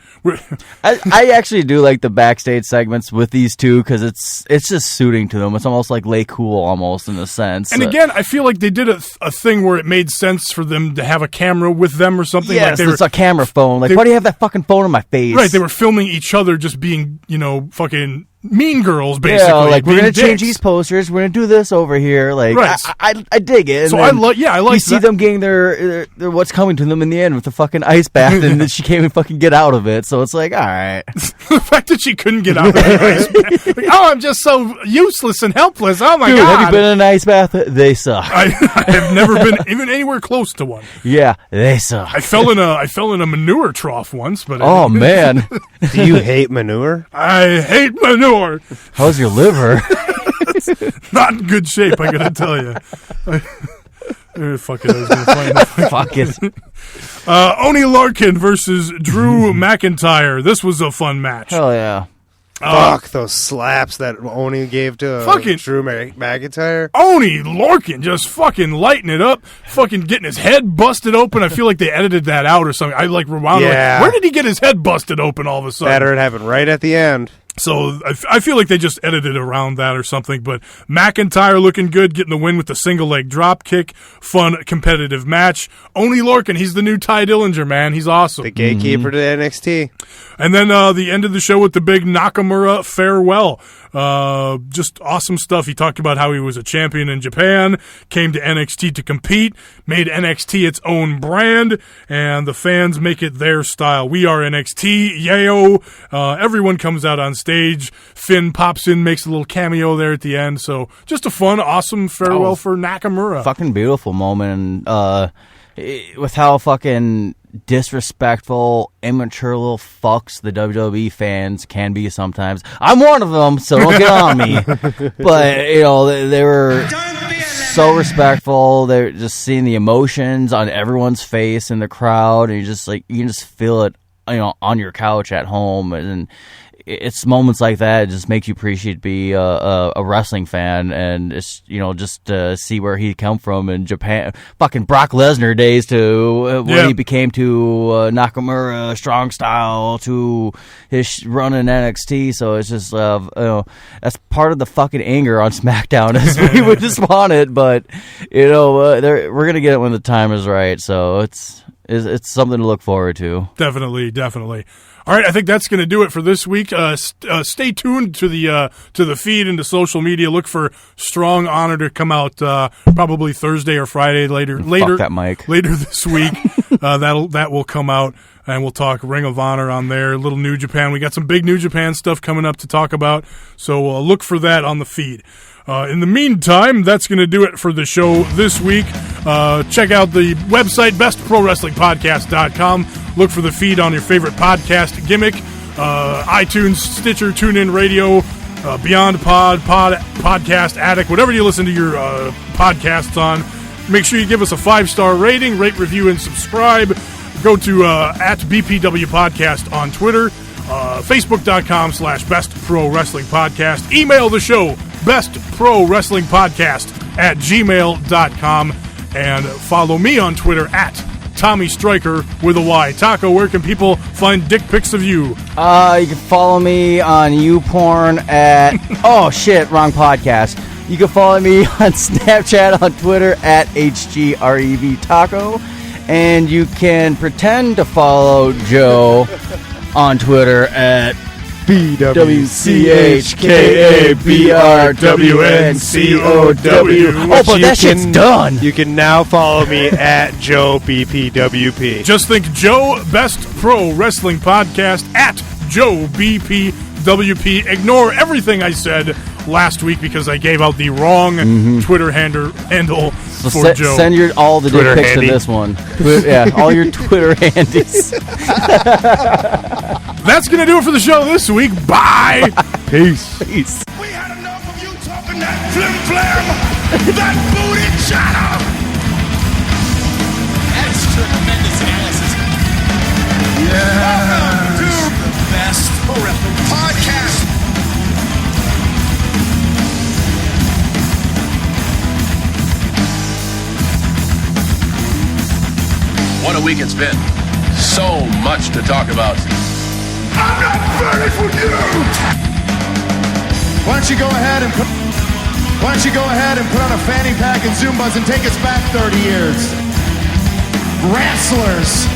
I actually do like the backstage segments with these two because it's just suiting to them. It's almost like Lay Cool almost in a sense. And again, I feel like they did a thing where it made sense for them to have a camera with them or something. Yes, like it's a camera phone. Like, why do you have that fucking phone in my face? Right, they were filming each other just being, fucking mean girls, basically. Yeah, like, we're going to change dicks. these posters. We're going to do this over here. Like, right. I dig it. And so I like you see them getting their what's coming to them in the end with the fucking ice bath, and then she can't even fucking get out of it. So it's like, all right. The fact that she couldn't get out of the ice bath. Like, oh, I'm just so useless and helpless. Oh, my God. God. Have you been in an ice bath? They suck. I have never been even anywhere close to one. Yeah, they suck. I fell in a manure trough once, but oh, man. Do you hate manure? I hate manure. How's your liver? Not in good shape, I gotta tell you. Fuck it, I was gonna find it. Fuck it. Oney Larkin versus Drew McIntyre. This was a fun match. Hell yeah. Fuck those slaps that Oni gave to Drew McIntyre. Oney Larkin just fucking lighting it up, fucking getting his head busted open. I feel like they edited that out or something. I like rewound. Yeah. Where did he get his head busted open all of a sudden? Better it happened right at the end. So I feel like they just edited around that or something. But McIntyre looking good, getting the win with the single leg drop kick. Fun, competitive match. Oney Larkin, he's the new Ty Dillinger, man. He's awesome. The gatekeeper to NXT. And then the end of the show with the big Nakamura farewell. Just awesome stuff. He talked about how he was a champion in Japan, came to NXT to compete, made NXT its own brand, and the fans make it their style. We are NXT, yayo. Everyone comes out on stage. Finn pops in, makes a little cameo there at the end. So just a fun, awesome farewell for Nakamura. Fucking beautiful moment. With how fucking disrespectful, immature little fucks the WWE fans can be sometimes. I'm one of them, so don't get on me. But, they were so respectful. They're just seeing the emotions on everyone's face in the crowd, and you can just feel it, on your couch at home. And it's moments like that just makes you appreciate be a wrestling fan, and it's just to see where he come from in Japan, fucking Brock Lesnar days to what he became to Nakamura strong style to his run in NXT. So it's just that's part of the fucking anger on SmackDown as we would just want it, but we're gonna get it when the time is right. So it's something to look forward to. Definitely. All right, I think that's going to do it for this week. Stay tuned to the feed and to social media. Look for Strong Honor to come out probably Thursday or Friday later. Fuck that mic. Later this week. That will come out. and we'll talk Ring of Honor on there, a little New Japan. We got some big New Japan stuff coming up to talk about, so look for that on the feed. In the meantime, that's going to do it for the show this week. Check out the website, bestprowrestlingpodcast.com. Look for the feed on your favorite podcast gimmick, iTunes, Stitcher, TuneIn Radio, Beyond Podcast Addict, whatever you listen to your podcasts on. Make sure you give us a 5-star rating, rate, review, and subscribe. Go to at BPW Podcast on Twitter, Facebook.com/BestProWrestlingPodcast. Email the show, BestProWrestlingPodcast@gmail.com. And follow me on Twitter at Tommy Stryker with a Y. Taco, where can people find dick pics of you? You can follow me on YouPorn at... oh, shit, wrong podcast. You can follow me on Snapchat, on Twitter at HGREV Taco. And you can pretend to follow Joe on Twitter at BWCHKABRWNCOW. Oh, but that shit's done. You can now follow me at Joe BPWP. Just think Joe Best Pro Wrestling Podcast at Joe BPWP. Ignore everything I said last week because I gave out the wrong Twitter handle for Joe. Send all the dick pics to this one. Yeah, all your Twitter handies. That's going to do it for the show this week. Bye. Peace. We had enough of you talking that flim-flam, that booty chatter. That is tremendous analysis. Welcome to the Best Pro Wrestling Podcast. What a week it's been. So much to talk about. I'm not finished with you. Why don't you go ahead and put on a fanny pack and Zumbas and take us back 30 years? Wrestlers.